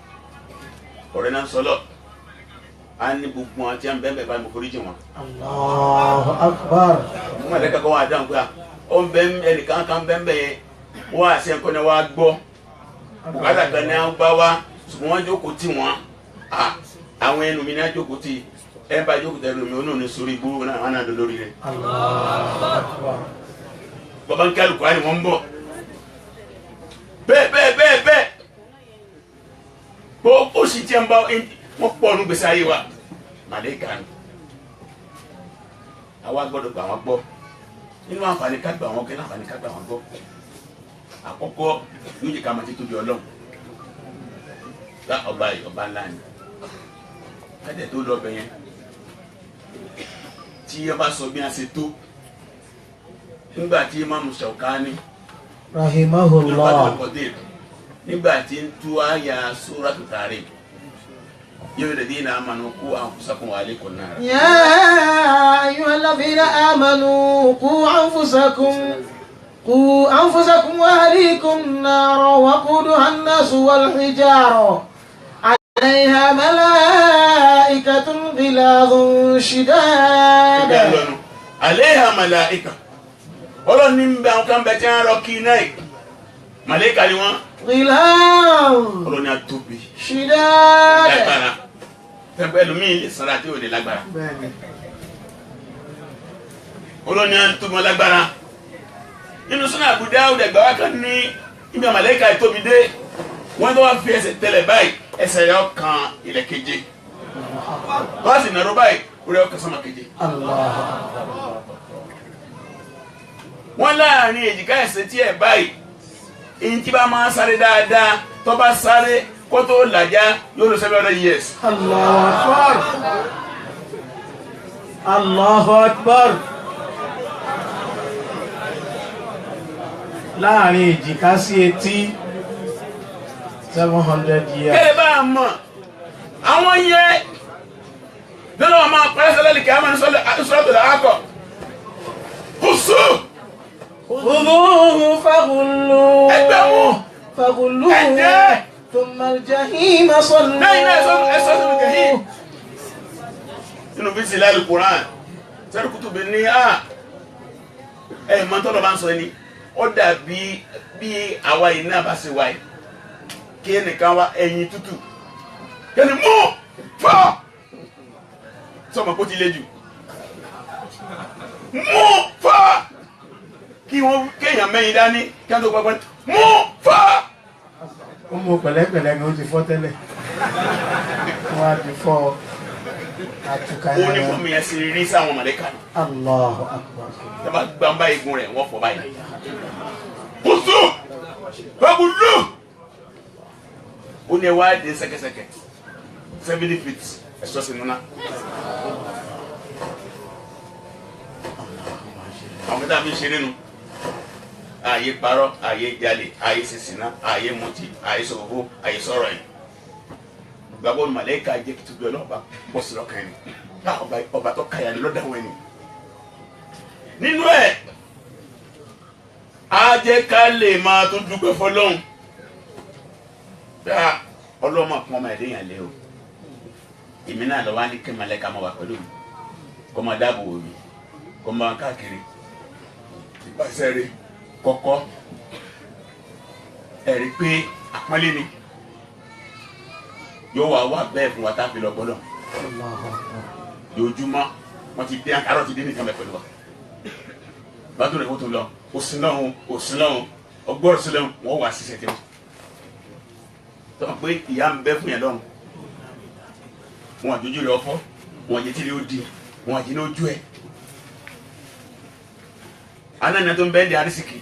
Speaker 2: ọ̀rẹ́ náà sọlọ́ a ní gbogbo wọn tí a ń bẹ́ẹ̀ bẹ́ẹ̀ bá mi foríjì wọn.
Speaker 1: Allahu akbar.
Speaker 2: mo máa lẹ́ka kọ́ wọn àdáhùn pé ó ń bẹ́ ẹnìkan kan bẹ́ẹ̀ bẹ́ẹ̀ wọ́n àṣẹ nǹkan ni wọ́n á gbọ́ bùkátà kan ní wọ́n bá wá ṣùgbọ́n wọ́n jókòó tì wọ́n àwọn ẹnu mi náà jókòó tì ẹ bá jókòó tẹ ẹnu mi ó náà ní sórí gbúrú náà wọn náà lórí rẹ. bàbá ń kí alùpùpù àyè wọn ń bọ̀ bẹ́ẹ̀ ó sì tiẹ̀ ń bá wọ́n pọ̀ ọ̀nù gbèsè ayé wa màlẹ́kà ni àwa gbọ́dọ̀ gbà wọ́n gbọ́ nínú àǹfààní ká gbà wọ́n kí láǹfààní ká gbà wọ́n gbọ́ àkọ́kọ́ yóò jẹ́ ká máa ti tóbi ọlọ́run lá ọba yìí ọba ńlá ni kájẹ tó lọ bẹ yẹn tí ẹ bá sọ bí a ṣe tó nígbà tí Imam Shawkani
Speaker 1: rahimahullah
Speaker 2: nígbà tí ń tú àyà Suratul Tariq يا الذين آمنوا قوا أنفسكم وأهليكم نارا
Speaker 1: يا أيها الذين آمنوا قوا أنفسكم وأهليكم نارا وقودها الناس والحجارة عليها ملائكة غلاظ شداد
Speaker 2: عليها ملائكة Ọlọ́run ní bẹ àwọn kan bẹ tí wọ́n rọ kí náà màlẹ́kà ni wọ́n.
Speaker 1: غلاظ
Speaker 2: Ọlọ́run ní àtòbí.
Speaker 1: شداد
Speaker 2: Lágbára. Pẹ̀pẹ́ ẹlòmíì lè sara tí ò lè lágbára. Ọlọ́run ní àtòbí lágbára. Nínú Sunan Abu Dawud ẹgbẹ́ wa kan ní ibi màlẹ́kà ìtóbi dé. Wọ́n tó wá fi ẹsẹ̀ tẹ̀lẹ̀ báyìí ẹsẹ̀ rẹ̀ ọkàn ilẹ̀ keje. Wọ́n sì nàró báyìí orí ọkàn sọ́mà keje. Wọ́n láàrin èjìká ẹsẹ̀ tí ẹ̀ báyìí èyí tí bá máa sáré dáadáa tó bá sáré kó tó làjá yóò lọ 700 years.
Speaker 1: Allahu Akbar. Allahu Akbar. Láàrin èjìká sí etí 700 years.
Speaker 2: Kẹ́lẹ́ bá a mọ̀ àwọn yẹn lọ́nà wọn máa pẹ́lẹ́ sọ́lẹ́ lìkẹ́ àmọ́ ní Suratul A'raf. Kùsù.
Speaker 1: خذوه فغلوه
Speaker 2: ẹgbẹ̀rún
Speaker 1: فغلوه
Speaker 2: ẹ̀jẹ̀.
Speaker 1: ثم الجحيم صلوه
Speaker 2: lẹ́yìn náà ẹ̀sọ́ sí Jahim. nínú bí sílẹ̀ Al-Qur'an sẹ́rù kùtùbí ní ẹ̀ mọ́tọ́lọ́ bá ń sọ ni ó dàbí bí àwa yìí náà bá ṣe wáyé kí ẹnìkan wá ẹyin tútù kẹ́ni mú fọ́ sọmọ kó ti lé jù mú fọ́ kí wọ́n kéèyàn mẹ́yìn dání kí wọ́n tó gbọ́gbọ́ mú fọ́.
Speaker 4: ó mú pẹ̀lẹ́pẹ̀lẹ́ ni ó ti fọ́ tẹ́lẹ̀ wọ́n á ti fọ́ àtúkà
Speaker 2: ó ní fún mi yẹn sí rí sáwọn mọ̀lẹ́kà ni
Speaker 1: Allahu Akbar.
Speaker 2: ẹ bá gbàmbá igun rẹ̀ wọ́n fọ́ báyìí. kùsù fagulú ó ní ẹ wá dé sẹ́kẹ́sẹ́kẹ́ 70 feet ẹ̀sọ́ sínú náà. àwọn kẹta fi ń ṣe nínú ààyè parọ́ ààyè jalè ààyè sísìnà ààyè mutí ààyè sọ̀rọ̀ ààyè sọ̀rọ̀ yìí gbàgbọ́ màlẹ́kà jẹ́ kí tóbi ọlọ́ọ̀bá pọ̀ sí lọ́kàn ẹni ọba tó kàyà ní lọ́dà wọn ni. nínú ẹ̀ á jẹ́ ká lè máa tó dúpẹ́ fọlọ́hún bá ọlọ́mọ pọ́n ọmọ ẹ̀dẹ́ yàn lé o èmi náà lọ́wọ́ á ní kí màlẹ́kà máa wà pẹ̀lú mi kó máa dáàbò wò mí kó máa káàkiri ìpàṣẹ rẹ̀ kọ́kọ́ ẹ̀rí pé àpọ́nlé ni yóò wá bẹ́ẹ̀ fún wa tá a fi lọ gbọ́dọ̀ lójúmọ́ wọ́n ti dé àkàrọ̀ ti dé nìkan bẹ́ẹ̀ pẹ̀lú wa bàtò rẹ̀ kó tó lọ òsínlọ́hún ọgbọ́rọ̀ sílẹ̀ wọ́n wà sísẹ̀ tí wọ́n tọ́ pé ìyá ń bẹ́ fún yẹn lọ́rùn wọn àjòjú rẹ̀ ọ̀fọ́ wọn àjẹtí rẹ̀ ó di wọn àjẹ́ ní ojú ẹ̀ anáni tó ń bẹ́ẹ̀ di arísìkì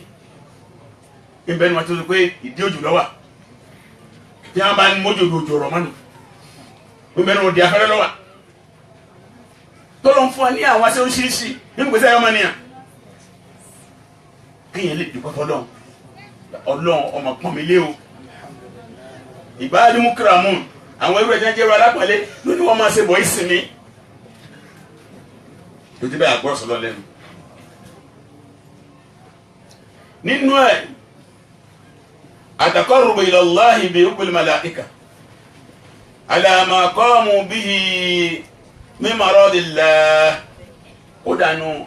Speaker 2: ń bẹ́ẹ̀ ni wọ́n ti sọ pé ìdí òjò lọ́wà tí wọ́n bá ń mójú òjò ọ̀rọ̀ mọ́nu ń bẹ́ẹ̀ ni wọ́n di afẹ́rẹ́ lọ́wà tó lọ ń fún wa ní àwọn aṣẹ́ oríṣiríṣi nínú gbèsè ayọ́mọ nìyàn kéèyàn lè dùkọ́ tọ́lọ́n ọlọ́run ọmọ pọ́n mi lé o ìbáàdì mukramu àwọn ẹrú ẹ̀jẹ̀ jẹ́rọ alápọ̀lẹ́ lónìí wọ́n máa ṣe bọ̀ ìsinmi tó ti bẹ́ẹ̀ àgbọ̀rọ̀ sọ́lọ́ lẹ́nu nínú ẹ̀ ataqarrubu ila Allahi bi hubbil malaika ala ma qamu bihi min maradillah ó dànù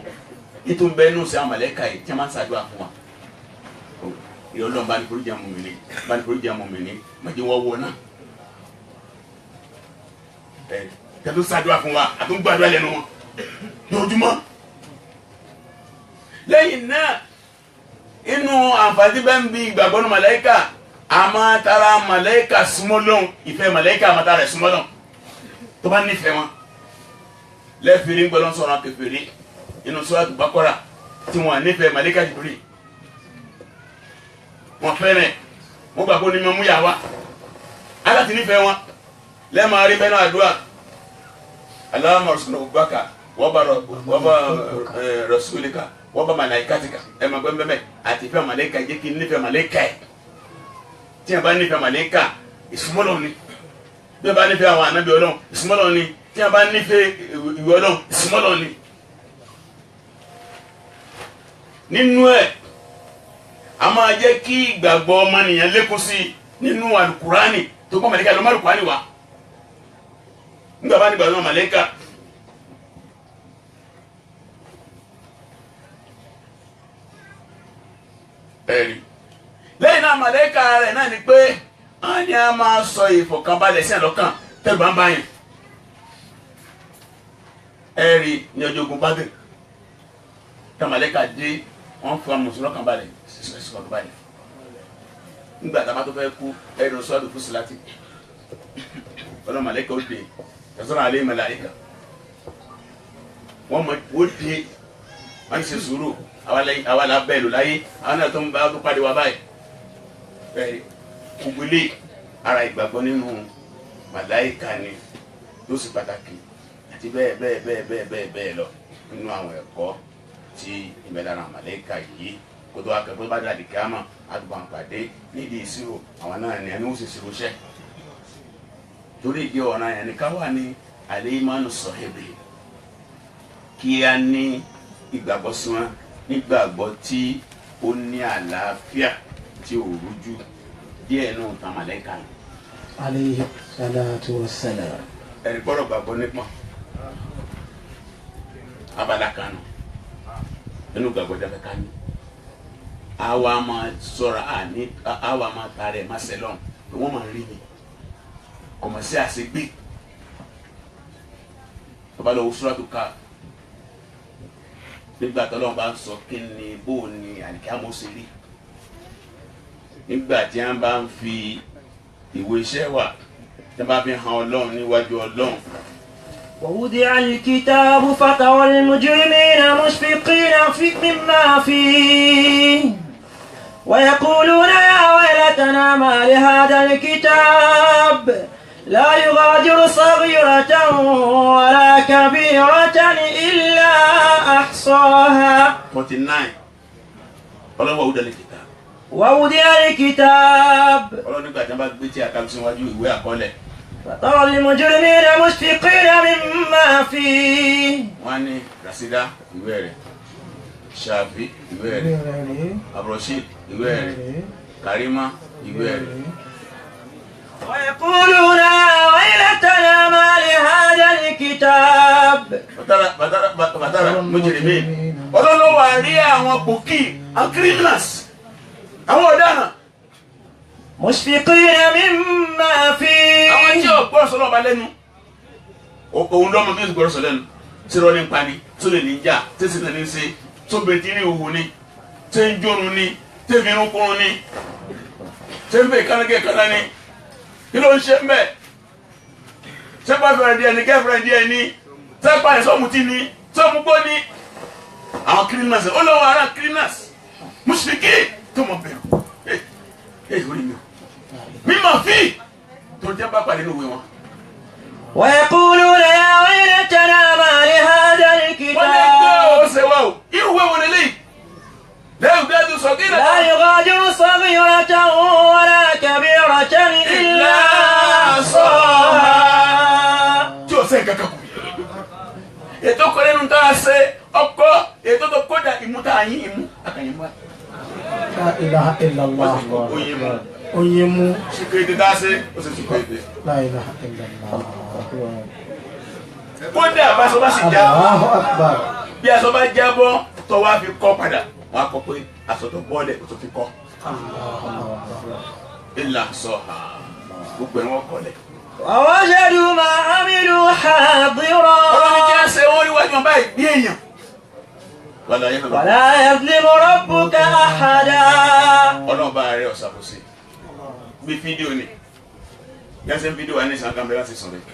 Speaker 2: ìtún bẹ́ẹ̀ nù sí àwọn màlẹ́kà yìí tí a máa ń ṣàdúrà fún wa ìrọ̀lọ́n bá ní forí jẹ́ mọ̀mìnì bá ní forí jẹ́ mọ̀mìnì mọ̀jẹ̀ wọ́n wọ náà ẹ̀ tẹ́tù ṣàdúrà fún wa àtúngbàdúrà lẹ́nu wọn lójúmọ́ lẹ́yìn náà inú àǹfààní bẹ́ẹ̀ ń bí ìgbàgbọ́ ní màlẹ́kà àmọ́ tara màlẹ́kà súnmọ́ lọ́hùn ìfẹ́ màlẹ́kà àmọ́ tara ẹ̀ súnmọ́ lọ́hùn tó bá nífẹ̀ẹ́ wọn lẹ́fìrí ń gbọ́dọ̀ sọ̀rọ̀ kèfèrí inú Suratu Baqara tí wọ́n nífẹ̀ẹ́ màlẹ́kà Jibril wọ́n fẹ́rẹ̀ wọ́n gbà kó ní mọ́ múyà wá aláti nífẹ̀ẹ́ wọn lẹ́ẹ̀ma rí bẹ́ẹ̀ náà àdúrà Allahumma arzuqna hubbaka wa ba rasulika wa ba malaikatika ẹ̀ máa gbẹ́ bẹ́ẹ̀ àti ìfẹ́ màlẹ́kà jẹ́ kí n nífẹ̀ẹ́ màlẹ́kà ẹ̀ tí a bá nífẹ̀ẹ́ màlẹ́kà ìsúmọ́lọ́ ni bí a bá nífẹ̀ẹ́ àwọn ànábì Ọlọ́run ìsúmọ́lọ́ ni tí a bá nífẹ̀ẹ́ ìwé Ọlọ́run ìsúmọ́lọ́ ni nínú ẹ̀ a máa jẹ́ kí ìgbàgbọ́ ọmọnìyàn lékún sí nínú alukurani tó kọ́ màlẹ́kà lọ́mọ alukurani wa nígbà bá nígbà náà màlẹ́kà ẹ̀rí lẹ́yìn náà màlẹ́kà rẹ̀ náà ni pé wọ́n ní a máa sọ ìfọ̀kànbalẹ̀ sí àlọ́kàn tẹ́lú bá ń báyìí ẹ̀rí ní ọjọ́ ogun Badr tá màlẹ́kà dé wọ́n fún wa mùsùlùmí kan balẹ̀ sísọ kan balẹ̀ nígbà tá a bá tó fẹ́ kú ẹ̀rọ sọ́ọ̀dù fún síláàtì ọlọ́run màlẹ́kà ó dé ẹ̀sọ́rọ̀ àlẹ́ màlẹ́kà wọ́n mọ̀ ó dé wọ́n ti ṣe sùúrù àwa la bẹ́ẹ̀ lò láyé àwọn náà tó ń bá tó pàdé wa báyìí bẹ́ẹ̀ gbogbo ilé ara ìgbàgbọ́ nínú màlẹ́kà ni ló sì pàtàkì àti bẹ́ẹ̀ bẹ́ẹ̀ bẹ́ẹ̀ bẹ́ẹ̀ bẹ́ẹ̀ bẹ́ẹ̀ lọ nínú àwọn ẹ̀kọ́ tí ìmẹ̀lára màlẹ́kà yìí kó tó akẹ́kọ̀ọ́ bá dàdí kíámà àdùbọ̀ àpàdé nídìí ìṣirò àwọn náà ní ẹni ó sì ṣirò ṣẹ́ torí ìdí ọ̀ràn yẹn ní ká wà ní al-imanu sahibi kí a ní ìgbàgbọ́ sí wọn nígbàgbọ́ tí ó ní àlàáfíà tí ò rújú díẹ̀ náà tán màlẹ́kà ni.
Speaker 1: alayhi salatu wassalam.
Speaker 2: ẹ̀rí gbọ́dọ̀ gbàgbọ́ nípa abala kanu nínú gbàgbọ́ dáfẹ́ ká ní àwa máa sọ̀rọ̀ àwa máa taara ẹ̀ máa sẹ́lọ̀n pé wọ́n máa rí mi kọ̀mọ̀ sí àṣegbè bàbá lọ́wọ́ Suratu Kahf nígbà tó lọ́wọ́ bá ń sọ kí ni bó ni àlìkámọ́ ṣe rí nígbà tí wọ́n bá ń fi ìwé iṣẹ́ wà tí wọ́n bá fi hàn Ọlọ́run níwájú Ọlọ́run.
Speaker 5: ووضع الكتاب فترى المجرمين مشفقين مما فيه ويقولون يا ويلتنا ما لهذا الكتاب لا يغادر صغيرة ولا كبيرة إلا أحصاها.
Speaker 2: 49 Ọlọ́run ووضع الكتاب.
Speaker 5: ووضع الكتاب.
Speaker 2: Ọlọ́run nígbà tí wọ́n bá gbé tí a kà síwájú ìwé àkọọ́lẹ̀.
Speaker 5: فترى المجرمين مشفقين مما فيه.
Speaker 2: wọ́n ní Rasida ìwé rẹ̀, Shafi ìwé rẹ̀, Abroshid ìwé rẹ̀, Karima ìwé rẹ̀.
Speaker 5: ويقولون يا ويلتنا ما لهذا الكتاب.
Speaker 2: فترى المجرمين Ọlọ́run wá rí àwọn pòkì àwọn criminals àwọn ọ̀daràn.
Speaker 5: مشفقين مما فيه.
Speaker 2: àwọn tí ò gbọ́dọ̀ sọ́lọ́ ọba lẹ́nu òun lọ́mọ bí ó gbọ́dọ̀ sọ lẹ́nu tí rọ́ ní pa ni tó lè ní jà tí sì ní ṣe tó bẹ tí ní òwò ni tí ń jórun ni tí ń fi irun kúrun ni tí ń fẹ́ kánákẹ́ kaná ni kí ló ń ṣe mbẹ́ sẹ́pà fẹ́rẹ̀ díẹ̀ ni kẹ́fẹ́rẹ́ díẹ̀ ni sẹ́pà ẹ̀ sọ́mùtì ni sọ́mùgbó ni àwọn criminals ó lọ́wọ́ ara criminals mùsùlùmí tó mọ̀ bẹ̀rù orí mi o mímọ̀ fi tó jẹ́ bá pàdé níwèé wọn.
Speaker 5: ويقولون يا ويلتنا ما لهذا
Speaker 2: wọ́n lè gbé
Speaker 5: الكتاب
Speaker 2: ọ̀sẹ̀ wa o irú ìwé wọn lélẹ́yìí lẹ́yìn gbẹ́dù sọ̀gínà
Speaker 5: لا يغادر صغيرة ولا كبيرة إلا أحصاها.
Speaker 2: tí o sẹ́yìn kankan kù. ètò kọ́lé nu tá a ṣe ọkọ ètò tó kọjá ìmúta yín ìmú àkànyìn mọ́.
Speaker 4: La ilaha illallah.
Speaker 2: oyin mu
Speaker 4: Oyin mú.
Speaker 2: sikiriti tá a ṣe ó sì sikiriti.
Speaker 4: La ilaha illallah.
Speaker 2: kódà aṣọ bá sì jábọ́
Speaker 4: Allahu akbar.
Speaker 2: bí aṣọ bá jábọ́ tó wá fi kọ́ padà wọ́n á kọ́ pé aṣọ tó bọ́ọ̀lẹ̀ tó fi kọ́. ìlà sọ gbogbo ẹ̀ wọ́n kọ́lẹ̀.
Speaker 5: ووجدوا ما عملوا حاضرا
Speaker 2: ọlọ́run jẹ́ ṣe wọ́n rí wájú wọn báyìí bí èèyàn. wàlá yẹn lọ.
Speaker 5: ولا يظلم ربك أحدا.
Speaker 2: ọlọ́run bá rẹ̀ ọ̀sàkóso bí fídíò ni yẹnsẹ́ fídíò wa ní ìsàn kan bẹ́ẹ̀ láti sùn rẹ̀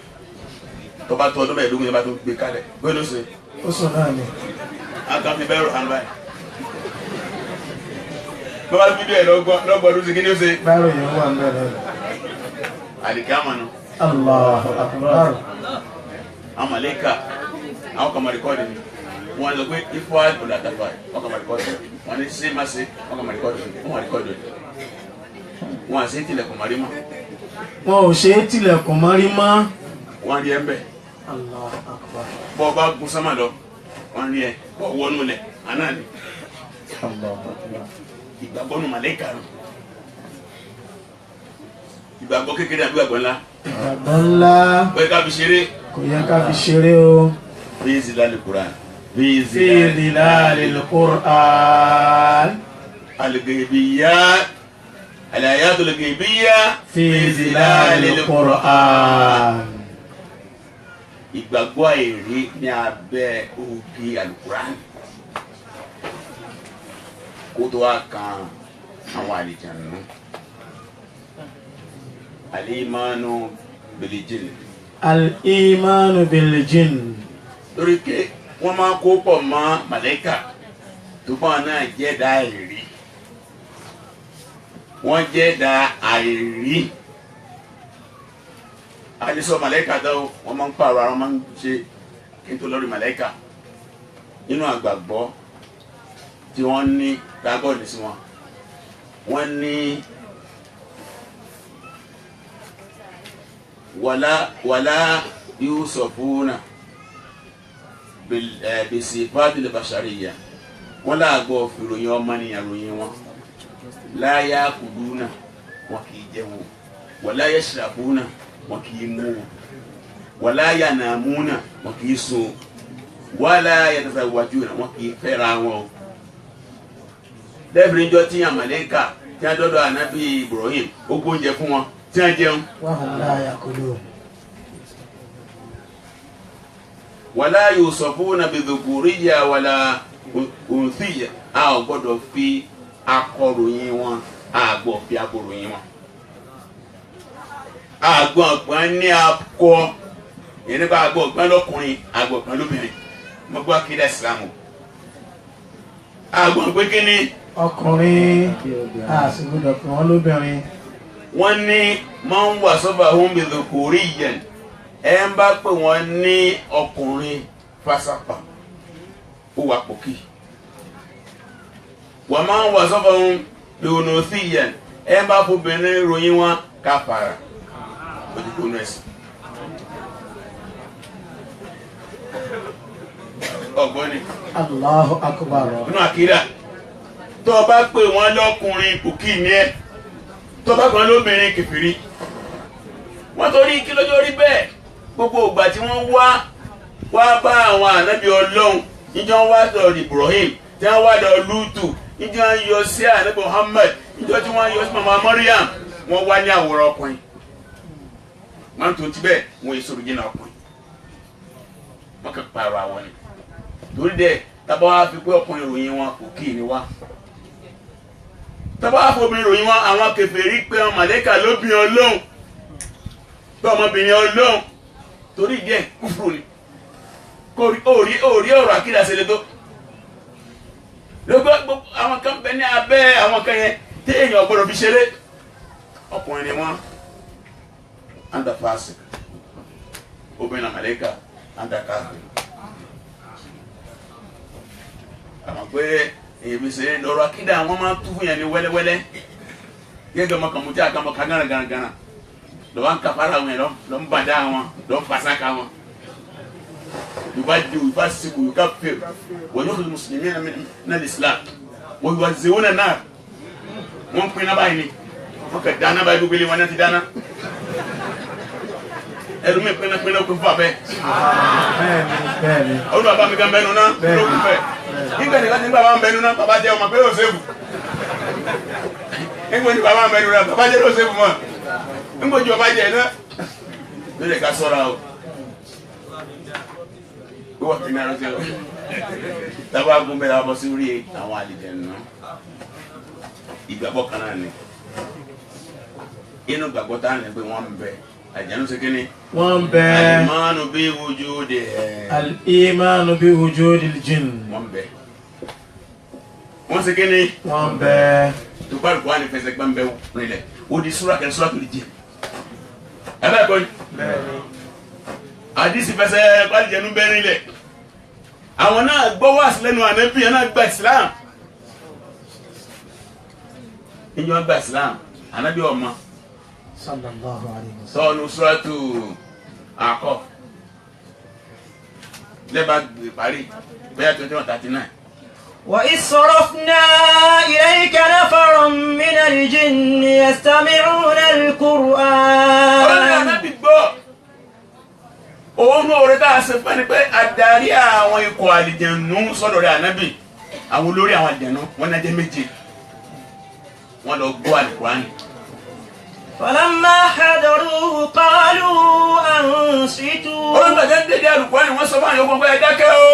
Speaker 2: tó bá tó ọdún mẹ́ẹ̀ẹ́dógún yẹn bá tó gbé kalẹ̀ gbé ló ṣe
Speaker 4: Ó sùn náà ni.
Speaker 2: àkàn fi bẹ́ẹ̀ rò hàn báyìí tó bá fídíò ẹ̀ lọ́gbọ̀n ló ṣe kí ni ó ṣe
Speaker 4: Báyọ̀ yẹn wà ń bẹ̀rẹ̀.
Speaker 2: àdìkẹ́ àmọ́nu
Speaker 4: Allahu akbar.
Speaker 2: àwọn màlẹ́kà àwọn kan máa rìkọ́ọ̀dì ni wọ́n sọ pé ifọ̀ àdùnnà àtàfà wọ́n kan máa rìkọ́ọ̀dì wọ́n ní ṣé má ṣe wọ́n kan máa rìkọ́ọ̀dì wọ́n máa rìkọ́ọ̀dì wọ́n àṣẹ tilẹ̀kùn màrí mọ́
Speaker 4: Wọn ò ṣe é tilẹ̀kùn mọ́rí mọ́.
Speaker 2: wọ́n rí ẹ ń bẹ̀
Speaker 4: Allahu akbar.
Speaker 2: bọ́ ọ bá gun sánmà lọ wọ́n rí ẹ bọ́ wọnú lẹ̀ àná ni
Speaker 4: Allahu akbar.
Speaker 2: ìgbàgbọ́ nu màlẹ́kà nù ìgbàgbọ́ kékeré àbí ìgbàgbọ́ ńlá
Speaker 4: Ìgbàgbọ́ ńlá
Speaker 2: bẹ́ẹ̀ ká fi ṣeré
Speaker 4: kò yẹ ká fi ṣeré o.
Speaker 2: bí zilali Qur'an bí
Speaker 4: Fi
Speaker 2: zilali
Speaker 4: dhilalil Qur'an.
Speaker 2: algebiya alayatul gebiya
Speaker 4: Fi dhilalil Qur'an.
Speaker 2: ìgbàgbọ́ àìrí ní abẹ́ ògì alukuran kó tó wá kan àwọn àlejànú alimanu bilijin
Speaker 4: Al-imanu bil jinn.
Speaker 2: lórí pé wọ́n máa kó pọ̀ mọ́ màlẹ́kà tó bá wọn náà jẹ́dá àìrí wọ́n jẹ́dá àìrí àdìsọ màlẹ́kà dáwọ́ wọ́n máa ń pààrọ̀ àwọn máa ń ṣe kí n tó lórí màlẹ́kà nínú àgbàgbọ́ tí wọ́n ní gbàgbọ́ ní sí wọn wọ́n ní wàlá yusufuna bisifati al-bashariyya wọ́n láàgbọ́ fìròyìn ọmọnìyàn ròyìn wọn la yakuluna wọn kì í jẹun wala yashrabuna wọn kì í mú wala yanamuna wọn kì í sùn wala yatazawwajuna wọn kì í fẹ́ra wọn. lẹ́bìrin jọ tí yàn màlẹ́kà tí wọ́n dọ́dọ̀ ànábì Ibrahim ó gbóúnjẹ fún wọn tí wọ́n jẹun.
Speaker 4: Wa hum la yakulun.
Speaker 2: wala yusafuna bidhukuriyya wala unsiyya a ò gbọ́dọ̀ fi akọròyìn wọn a gbọ́ fi akọròyìn wọn. àgbọn ọ̀gbọ́n ní akọ yẹn nípa àgbọn ọ̀gbọ́n lọ́kùnrin àgbọn ọ̀gbọ́n lóbìnrin mo gbọ́ akéde ìsìlámù àgbọn pé kí ni
Speaker 4: Ọkùnrin a sì gbọdọ̀ pè wọ́n lóbìnrin.
Speaker 2: wọ́n ní máa ń wà sọ́fà ohun bèbè kò rí yẹn ẹ ń bá pè wọ́n ní ọkùnrin fásapà ó wà pòkì wọ́n máa ń wà sọ́fà ohun lòun sí yẹn ẹ ń bá fobìnrin ròyìn wọn káfàrà ojúkò nù ẹ̀sìn. ọ̀gbọ́n ni
Speaker 4: Allahu akbar.
Speaker 2: nínú àkídà tó o bá pè wọ́n lọ́kùnrin pòkì ní ẹ tó o bá pè wọ́n lóbìnrin kèfèrí wọ́n torí kí lójó rí bẹ́ẹ̀ gbogbo ìgbà tí wọ́n wá bá àwọn ànábì Ọlọ́run níjọ́ wọ́n wá dọ̀ Ibrahim tí wọ́n wá dọ̀ Lútù níjọ́ wọ́n yọ sí ànábì Muhammad níjọ́ tí wọ́n yọ sí mama Maryam wọ́n wá ní àwòrán ọkùnrin wọ́n tó ti bẹ́ẹ̀ wọ́n èso òrìjìnà ọkùnrin wọ́n kàn pààrọ̀ àwọn ni torí dẹ̀ tábà wá fi pé ọkùnrin ròyìn wọn kò kí ni wá tábà wá fobìnrin ròyìn wọn àwọn kèfèrí pé wọn màlẹ́kà lóbìnrin Ọlọ́run pé ọmọbìnrin Ọlọ́run torí díẹ̀ kúfùrù ni kò rí ọ̀rọ̀ àkídà ṣẹlẹ̀ tó àwọn kan bẹ ní abẹ́ àwọn kan yẹn téèyàn gbọ́dọ̀ fi ṣeré ọkùnrin ni wọ́n anda fasik obìnrin àmàlẹ́kà anda káàkiri àmọ́ pé èyí fi ṣeré lọ́rọ̀ akídà àwọn máa tú fún yẹn ní wẹ́lẹ́wẹ́lẹ́ gẹ́gẹ́ ọmọ kan mú tí a kan mọ ká gánà lọ́wọ́ ń kafara wọn lọ́ ń bàdá wọn lọ́ ń fasaka wọn يفسق ويكفر ويخرج المسلمين من الاسلام ويوزعون النار wọ́n pín náà báyìí ni wọ́n kẹ dáná báyìí gbogbo ilé wọn náà ti dáná ẹlòmí pínlẹ̀ pínlẹ̀ kún fún abẹ́ ọdún bàbá mi kan bẹnu náà ló kún fẹ́ nígbà nígbà tí bàbá mi bẹnu náà bàbá jẹ́ ọmọ pé ó sèbù nígbà tí bàbá mi bẹnu náà bàbá jẹ́ ó sèbù mọ́ nígbà tí bàbá jẹ́ náà ló lè ká sọ́ra o wọ́n ti náà ránṣẹ́ lọ tábà gún bẹ́ẹ̀ lábọ́ sí orí àwọn àlìjẹ̀nù ìgbàgbọ́ kan náà ni inú gbàgbọ́ tá à ń lè pé wọ́n ń bẹ àjẹnú ṣe kíni.
Speaker 4: wọ́n ń bẹ.
Speaker 2: al-imanu bi wujudi.
Speaker 4: al-imanu bi wujudi al-jinn.
Speaker 2: wọ́n ń bẹ. wọ́n ṣe kíni.
Speaker 4: wọ́n ń bẹ.
Speaker 2: tukpa àlùkò àni fẹsẹ̀ gbọ́n bẹ nílẹ̀ o di sura kẹ́ni sura tó di jẹ. ẹ bẹ́ẹ̀ kọ́
Speaker 4: bẹ́ẹ̀ni.
Speaker 2: àdìsí fẹsẹ̀ àlìjẹ̀nù bẹ́ẹ̀ nílẹ̀ àwọn náà gbọ́ wá sílẹ̀ nù ànábì yẹn náà gba Islam. ìyẹn gba Islam ànábì ọmọ.
Speaker 4: sallallahu alayhi wa sallam.
Speaker 2: sọ́ọ̀nù suratu Aqaf lẹ́bàá parí bẹ́ẹ̀ 21:39.
Speaker 5: وإذ صرفنا إليك نفرا من الجن يستمعون القرآن.
Speaker 2: ọlọ́run ànábì gbọ́ òun náà rẹ̀ tá a ṣe fẹ́ ni pé adarí àwọn ikọ̀ àlìjẹ̀nù sọ́dọ̀ rẹ̀ ànábì àwọn olórí àwọn àlìjẹ̀nù wọn náà jẹ́ méje wọn lọ gbọ́ Al-Qur'ani.
Speaker 5: فلما حضروه قالوا أنصتوا.
Speaker 2: olùgbàdé dédé Al-Qur'ani wọ́n sọ fún àwọn yòókù pé ẹ dákẹ́ o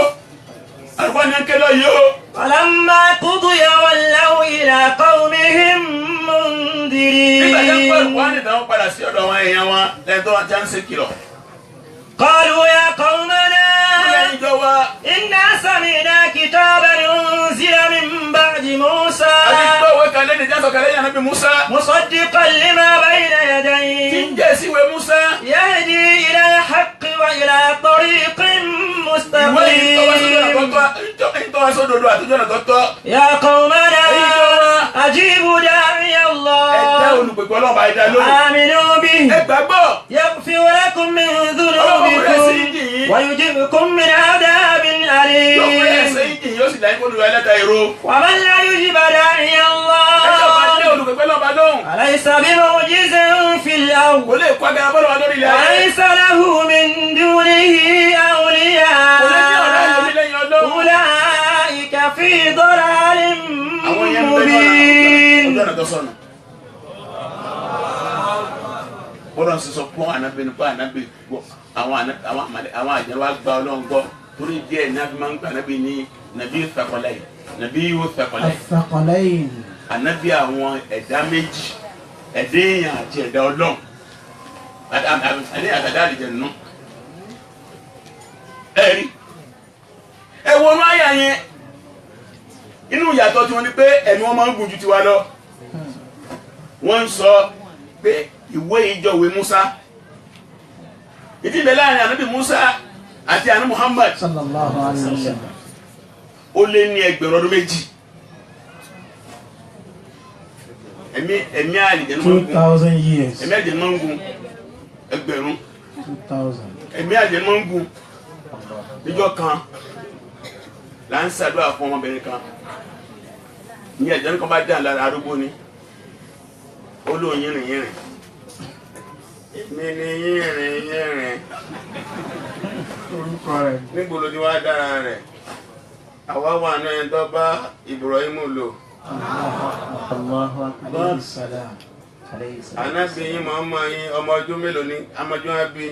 Speaker 2: Al-Qur'ani ń ké lọ yìí o.
Speaker 5: فلما قضي ولوا إلى قومهم منذرين.
Speaker 2: nígbà tí wọ́n gbọ́ Al-Qur'ani táwọn padà sí ọ̀dọ̀ àwọn èèyàn wọn lẹ́yìn tó wọ́n ti ń ṣe kìlọ̀.
Speaker 5: قالوا يا قومنا إنا سمعنا كتابا أنزل من بعد موسى مصدقا لما بين يديه يهدي إلى الحق وإلى طريق مستقيم. يا قومنا أجيبوا داعي الله آمنوا به يغفر لكم من ذنوبكم ويجبكم من عذاب أليم. ومن لا يجب داعي الله أليس بمعجز في الأرض وليس له من دونه أولياء أولئك في ضلال مبين.
Speaker 2: bọ́dọ̀ ń sọ fún ànábì nípa ànábì gbọ́ àwọn àjẹwò àgbà ọlọ́run gbọ́ torí díẹ̀ ní abimá ń gbà ànábì ní nàbí Thaqalayn nàbí yóò Thaqalayn ànábì àwọn ẹ̀dá méjì ẹ̀dá èèyàn àti ẹ̀dá ọlọ́run ẹ̀dá àtàdá àlìjẹ̀nù ẹ̀rí ẹ̀wọ̀n ayà yẹn inú ìyàtọ̀ tí wọ́n ní pé ẹ̀mí wọn máa ń gùn ju tiwa lọ wọ́n ń sọ pé ìwé ìjọwé Musa ìdí ìbẹ̀ láàrin ànábì Musa àti ànábì Muhammad
Speaker 4: sallallahu alayhi wa sallam.
Speaker 2: ó lé ní 1000 ọdún méjì ẹ̀mí àlìjẹ̀nù máa ń gùn
Speaker 4: 2000 years.
Speaker 2: ẹ̀mí àlìjẹ̀nù máa ń gùn 1000
Speaker 4: 2000.
Speaker 2: ẹ̀mí àlìjẹ̀nù máa ń gùn ìjọ kan là ń ṣàdúrà fún ọmọbìnrin kan ní àlìjẹ̀nù kan bá dá lára arúgbó ni ó lóun yìnrìn mi ni yìnrìn
Speaker 4: orúkọ rẹ̀.
Speaker 2: níbo ló ti wá dára rẹ̀ àwa wà ní ẹni tó bá Ibrahim lò
Speaker 4: Allahu akbar. salam.
Speaker 2: ànábì yín mọ̀ ọmọ yín ọmọ ọdún mélòó ni amọ̀jú á bí.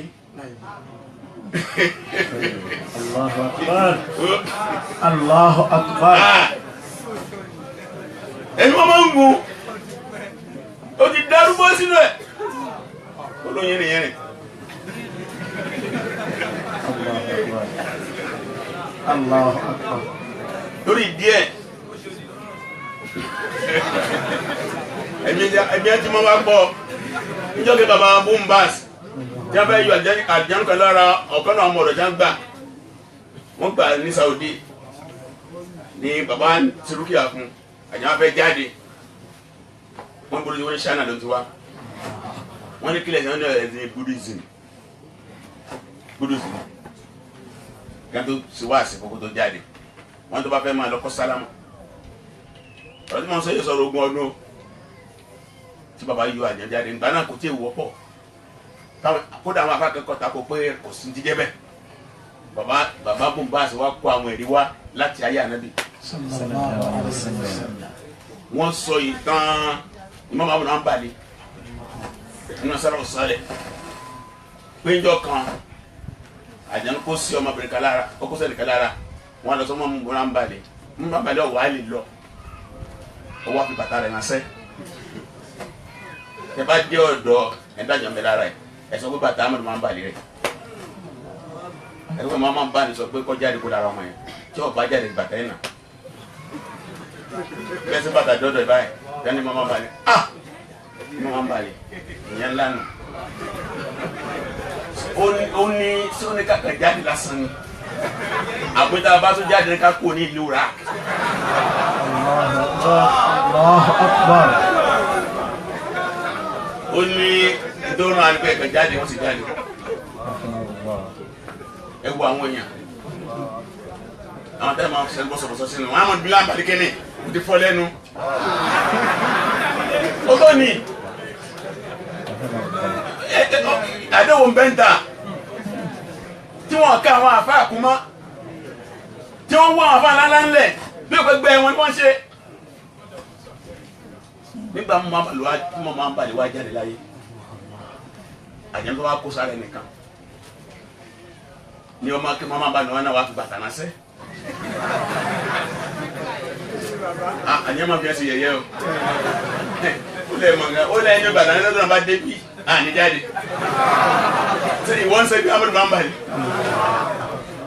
Speaker 4: Allahu akbar. Allahu akbar.
Speaker 2: ẹni wọ́n máa ń gun ó ti darúgbó sínú ẹ̀ ó ló yìnrìn
Speaker 4: Allahu akbar.
Speaker 2: lórí díẹ̀ ẹ̀mí ẹ̀ tí mo wá gbọ́ níjọ́ kí baba Bombas tí wọ́n fẹ́ yọ àjẹnú kan lára ọ̀kan náà ọmọ ọ̀dọ̀ tí wọ́n gbà wọ́n gbà ní Saudi ní baba Tirukiya fún àjẹmọ́ fẹ́ jáde wọ́n gbọ́dọ̀ wọ́n ní China ló ti wá wọ́n ní kílẹ̀ sẹ́wọ́n ní ẹ̀sìn Buddhism kí wọ́n tó ṣe wá àsìkò tó jáde wọ́n tó bá fẹ́ máa lọ́kọ́ sálámù ọ̀rọ̀ tí wọ́n sọ yóò sọ̀rọ̀ ogún ọdún tí baba yọ àjẹ́ jáde nígbà náà kò tí ì wọ́pọ̀ kódà àwọn afákẹ́kọ̀ọ́ ta kò pé kò sí jíjẹ́ bẹ́ẹ̀ baba Bombas wá kó àwọn ẹ̀rí wá láti ayé ànábì wọ́n sọ ìtàn Imam Abu Hanbali nínú sára ọ̀sálẹ̀ péjọ kan àjẹ́nu kó sí ọmọbìnrin kan lára ó kó sẹ́ni kan lára wọ́n lọ sọ mọ́ Abu Hanbali ọ̀wá lè lọ ọwọ́ àfi bàtà rẹ̀ ránṣẹ́ ẹ bá jẹ́ ọ̀dọ́ ẹ̀dájọ́ mi lára ẹ̀ ẹ sọ pé bàtà Abu Hanbali rẹ̀ ẹ sọ pé Abu Hanbali sọ pé kọ́ jáde kó lára ọmọ yẹn tí ọba jáde bàtà yẹn nà bẹ́ẹ̀ sí bàtà dọ́dọ̀ ẹ̀ báyìí bẹ́ẹ̀ ni Abu Hanbali Abu Hanbali ìyẹn ńlá nù ó ní sí ó ní kàkà jáde lásán ni àpótá bá tún jáde ní ká kó ní ìlú rà.
Speaker 4: Allahu Akbar.
Speaker 2: Ó ní ìdórun àgbẹ̀ ẹ̀kẹ́ jáde wọ́n sì jáde. Ẹ wo àwọn èèyàn. Àwọn tẹ́lẹ̀ máa ń ṣe bọ́sọ̀bọ́sọ̀ sínú. Wọ́n á mọ̀ bí láǹbàdí kẹ́ni, ó ti fọ́ lẹ́nu. Ó tó ní. Àdéhùn bẹ́ńtà tí wọ́n ká àwọn àfáà kú mọ́. Tí wọ́n wọ́n àfáà ńláńlá ńlẹ̀ bí òpè gbẹ wọn ni wọ́n ṣe. Nígbà mo máa ń balẹ̀ wá jáde láyé àjẹ́ tó wá kó sáré nìkan ní ọmọ akẹ́ máa balẹ̀ wọn náà wá fi bàtà náà sẹ́ àjẹ́ máa fi ẹsẹ̀ yẹyẹ o ó lẹ́yìn ní bàtà náà lọ́dún náà bá débi ní jáde ṣe ìwọ́n ń sẹ́bi Amadu Hanbali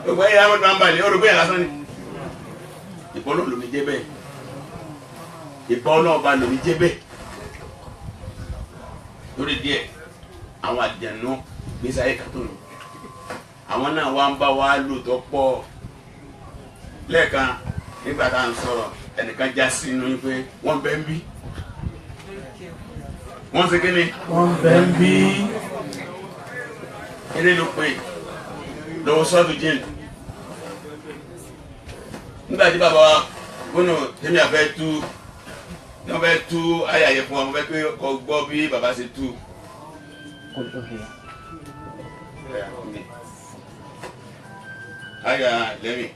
Speaker 2: gbogbo ẹ̀yẹ Amadu Hanbali ó rò bóyá lásán ni ìbọn náà lómi jẹ́ bẹ́ẹ̀ ìbọn náà bá lómi jẹ́ bẹ́ẹ̀ lórí díẹ̀ àwọn àjẹnú gbèsè ayé kàtó nù àwọn náà wá ń bá wa lò tó pọ̀ lẹ́ẹ̀kan nígbà tá à ń sọ̀rọ̀ ẹnìkan já sí inú pé wọ́n bẹ́ ń bí wọ́n ṣe kí ni
Speaker 4: Wọ́n bẹ́ ń bí.
Speaker 2: eré ló pé lọ́wọ́ sọ́ọ̀tù jíìn nígbà tí bàbá wa gbónú tèmi àfẹ́ tú ní wọ́n fẹ́ tú ayàyẹ fún wa mo fẹ́ pé kó gbọ́ bí bàbá ṣe tú. Aya lẹ́mí.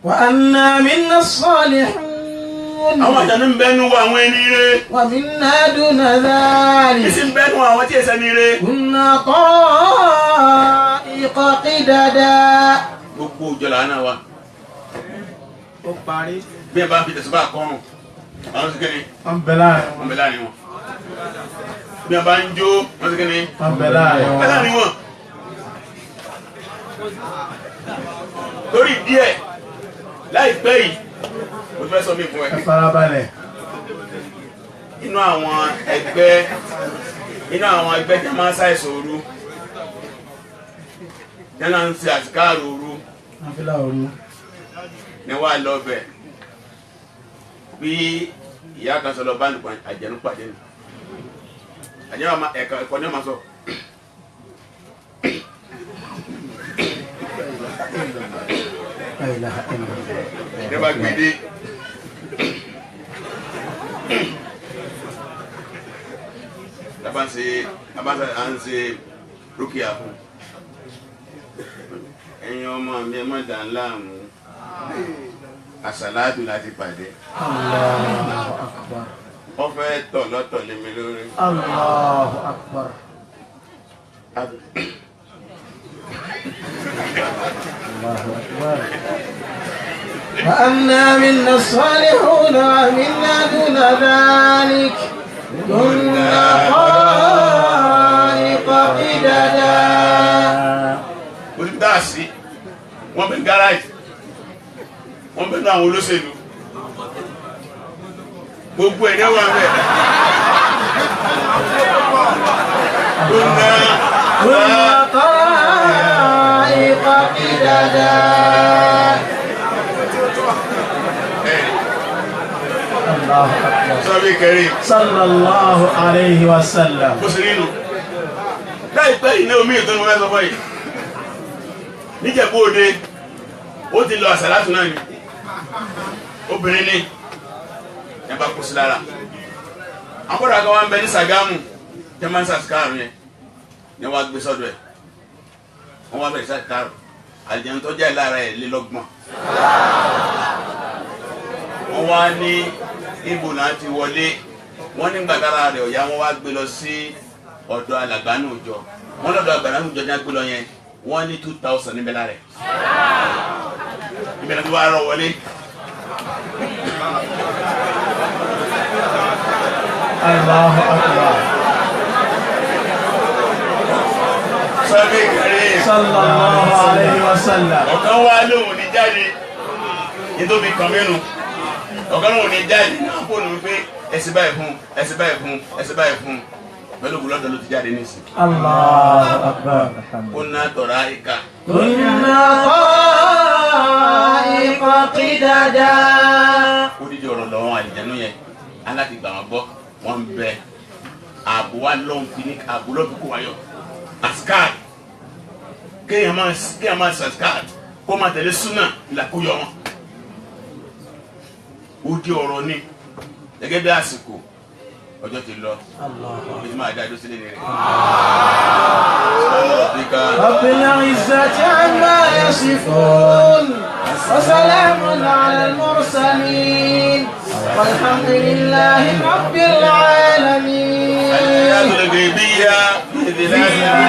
Speaker 1: Wa anna minna as-salihun.
Speaker 2: Àwọn àjànú ń bẹ́nu wa àwọn ẹni rẹ̀.
Speaker 1: Wa minna duna dhalik.
Speaker 2: Ìsì ń bẹ́nu àwọn tí èsẹ́ ni rẹ̀.
Speaker 1: Kunna qa'iqa qidada.
Speaker 2: Gbogbo òjò làánà wa.
Speaker 4: Ó parí.
Speaker 2: Bí ẹ bá ń fi tẹ̀síbà kọrùn, àwọn sì kéde.
Speaker 4: Wọ́n bẹ láàrin
Speaker 2: Wọ́n bẹ láàrin wọn. Bí ẹ bá ń jó, wọ́n sì kéde.
Speaker 4: Wọ́n bẹ láàrin
Speaker 2: Bẹ láàrin wọn. Lórí díẹ̀ láìpẹ́ yìí, mo fẹ́ sọ mí fún ẹ.
Speaker 4: Ẹ farabalẹ̀.
Speaker 2: Inú àwọn ẹgbẹ́ tí a máa ń ṣàìsàn òru, tí a náà ń ṣe àtìkáàrò òru,
Speaker 4: Àfílà òru.
Speaker 2: ni wà lọ́bẹ̀. Bí ìyá kan sọ lọ bá nìkan àjẹnú pàdé nù. Àjẹnú ẹ̀kọ́ ní ọmọ sọ.
Speaker 4: La ilaha illallah.
Speaker 2: Ní bá gbé dé. Abáṣe à ń ṣe rúkìá fún. Ẹ̀yin ọmọ mi ẹ má dà ń láàmú. Àṣàlátù láti pàdé.
Speaker 4: Allahu Akbar.
Speaker 2: Wọ́n fẹ́ tọ̀ lọ́tọ̀ lé mi lórí.
Speaker 4: Allahu Akbar. Allahu Akbar.
Speaker 1: Wa anna minna as-salihun wa minna duna dhalik. Kunna qa'iqa qidada.
Speaker 2: Orí dáàsì, wọ́n bẹ gáràjì, wọ́n bẹ ní àwọn olóṣèlú. gbogbo ẹ̀ ní wà bẹ́ẹ̀.
Speaker 1: كنا طرائق قددا الله أكبر
Speaker 2: sọ́bí kẹrin
Speaker 1: صلى الله عليه وسلم.
Speaker 2: kò sí nínú láìpẹ́ ìná omi ìtọ́nu mọ́ mẹ́sàn-án yìí níjẹ̀bú òde ó ti lọ àsàlátù náà ni obìnrin ní ẹ bá kó sí lára àkọ́dà kan wá ń bẹ ní Sàgámù german sàkáàrù yẹn ni wọ́n á gbé sọ́dọ̀ ẹ̀ wọ́n wá bẹ̀rẹ̀ sàkáàrù àlìjẹun tó jẹ́ lára ẹ̀ lé lọ́gbọ̀n wọ́n wá ní ibò náà ti wọlé wọ́n ní gbàdára rẹ̀ ọ̀yá wọ́n wá gbé lọ sí ọ̀dọ̀ alàgbánú òjò wọ́n lọ́dọ̀ àgbàdánù òjò ní agbé lọ yẹn wọ́n ní 2000 níbẹ̀ lára ẹ̀ ìbẹ̀rẹ̀ tó wá rọ wọlé.
Speaker 1: Allahu Akbar.
Speaker 2: Sọ́bí kẹrin
Speaker 1: Sallallahu alayhi wa sallam.
Speaker 2: ọ̀kan wá lóhùn ní jáde nítorí kan mẹ́nu ọ̀kan lóhùn ní jáde náà kò ní wípé ẹsẹ̀ báyìí fún ẹsẹ̀ báyìí fún ẹsẹ̀ báyìí fún pẹ̀lú ògùn lọ́dọ̀ ló ti jáde nísìn.
Speaker 1: Allahu Akbar.
Speaker 2: ó ná tọ̀rọ̀ àyíká.
Speaker 1: كنا طرائق قددا.
Speaker 2: Odidi ọ̀rọ̀ lọ́wọ́ àlìjánu yẹn aláti gbà wọ́n gbọ́ wọ́n ń bẹ ààbò wa lọ́hùn fi ní ààbò lọ́hùn kó wáyọ̀ ascad kéèyàn máa sascad kó máa tẹ̀lé súnà ìlàkóyọ wọn. Odi ọ̀rọ̀ ni gẹ́gẹ́ bí àsìkò ọjọ́ ti lọ ibi tí máa dá ẹjọ́ sílẹ̀ nìyẹn.
Speaker 1: رب العزة عما يصفون وسلام على المرسلين والحمد لله رب العالمين.
Speaker 2: الغيبية بإذن الله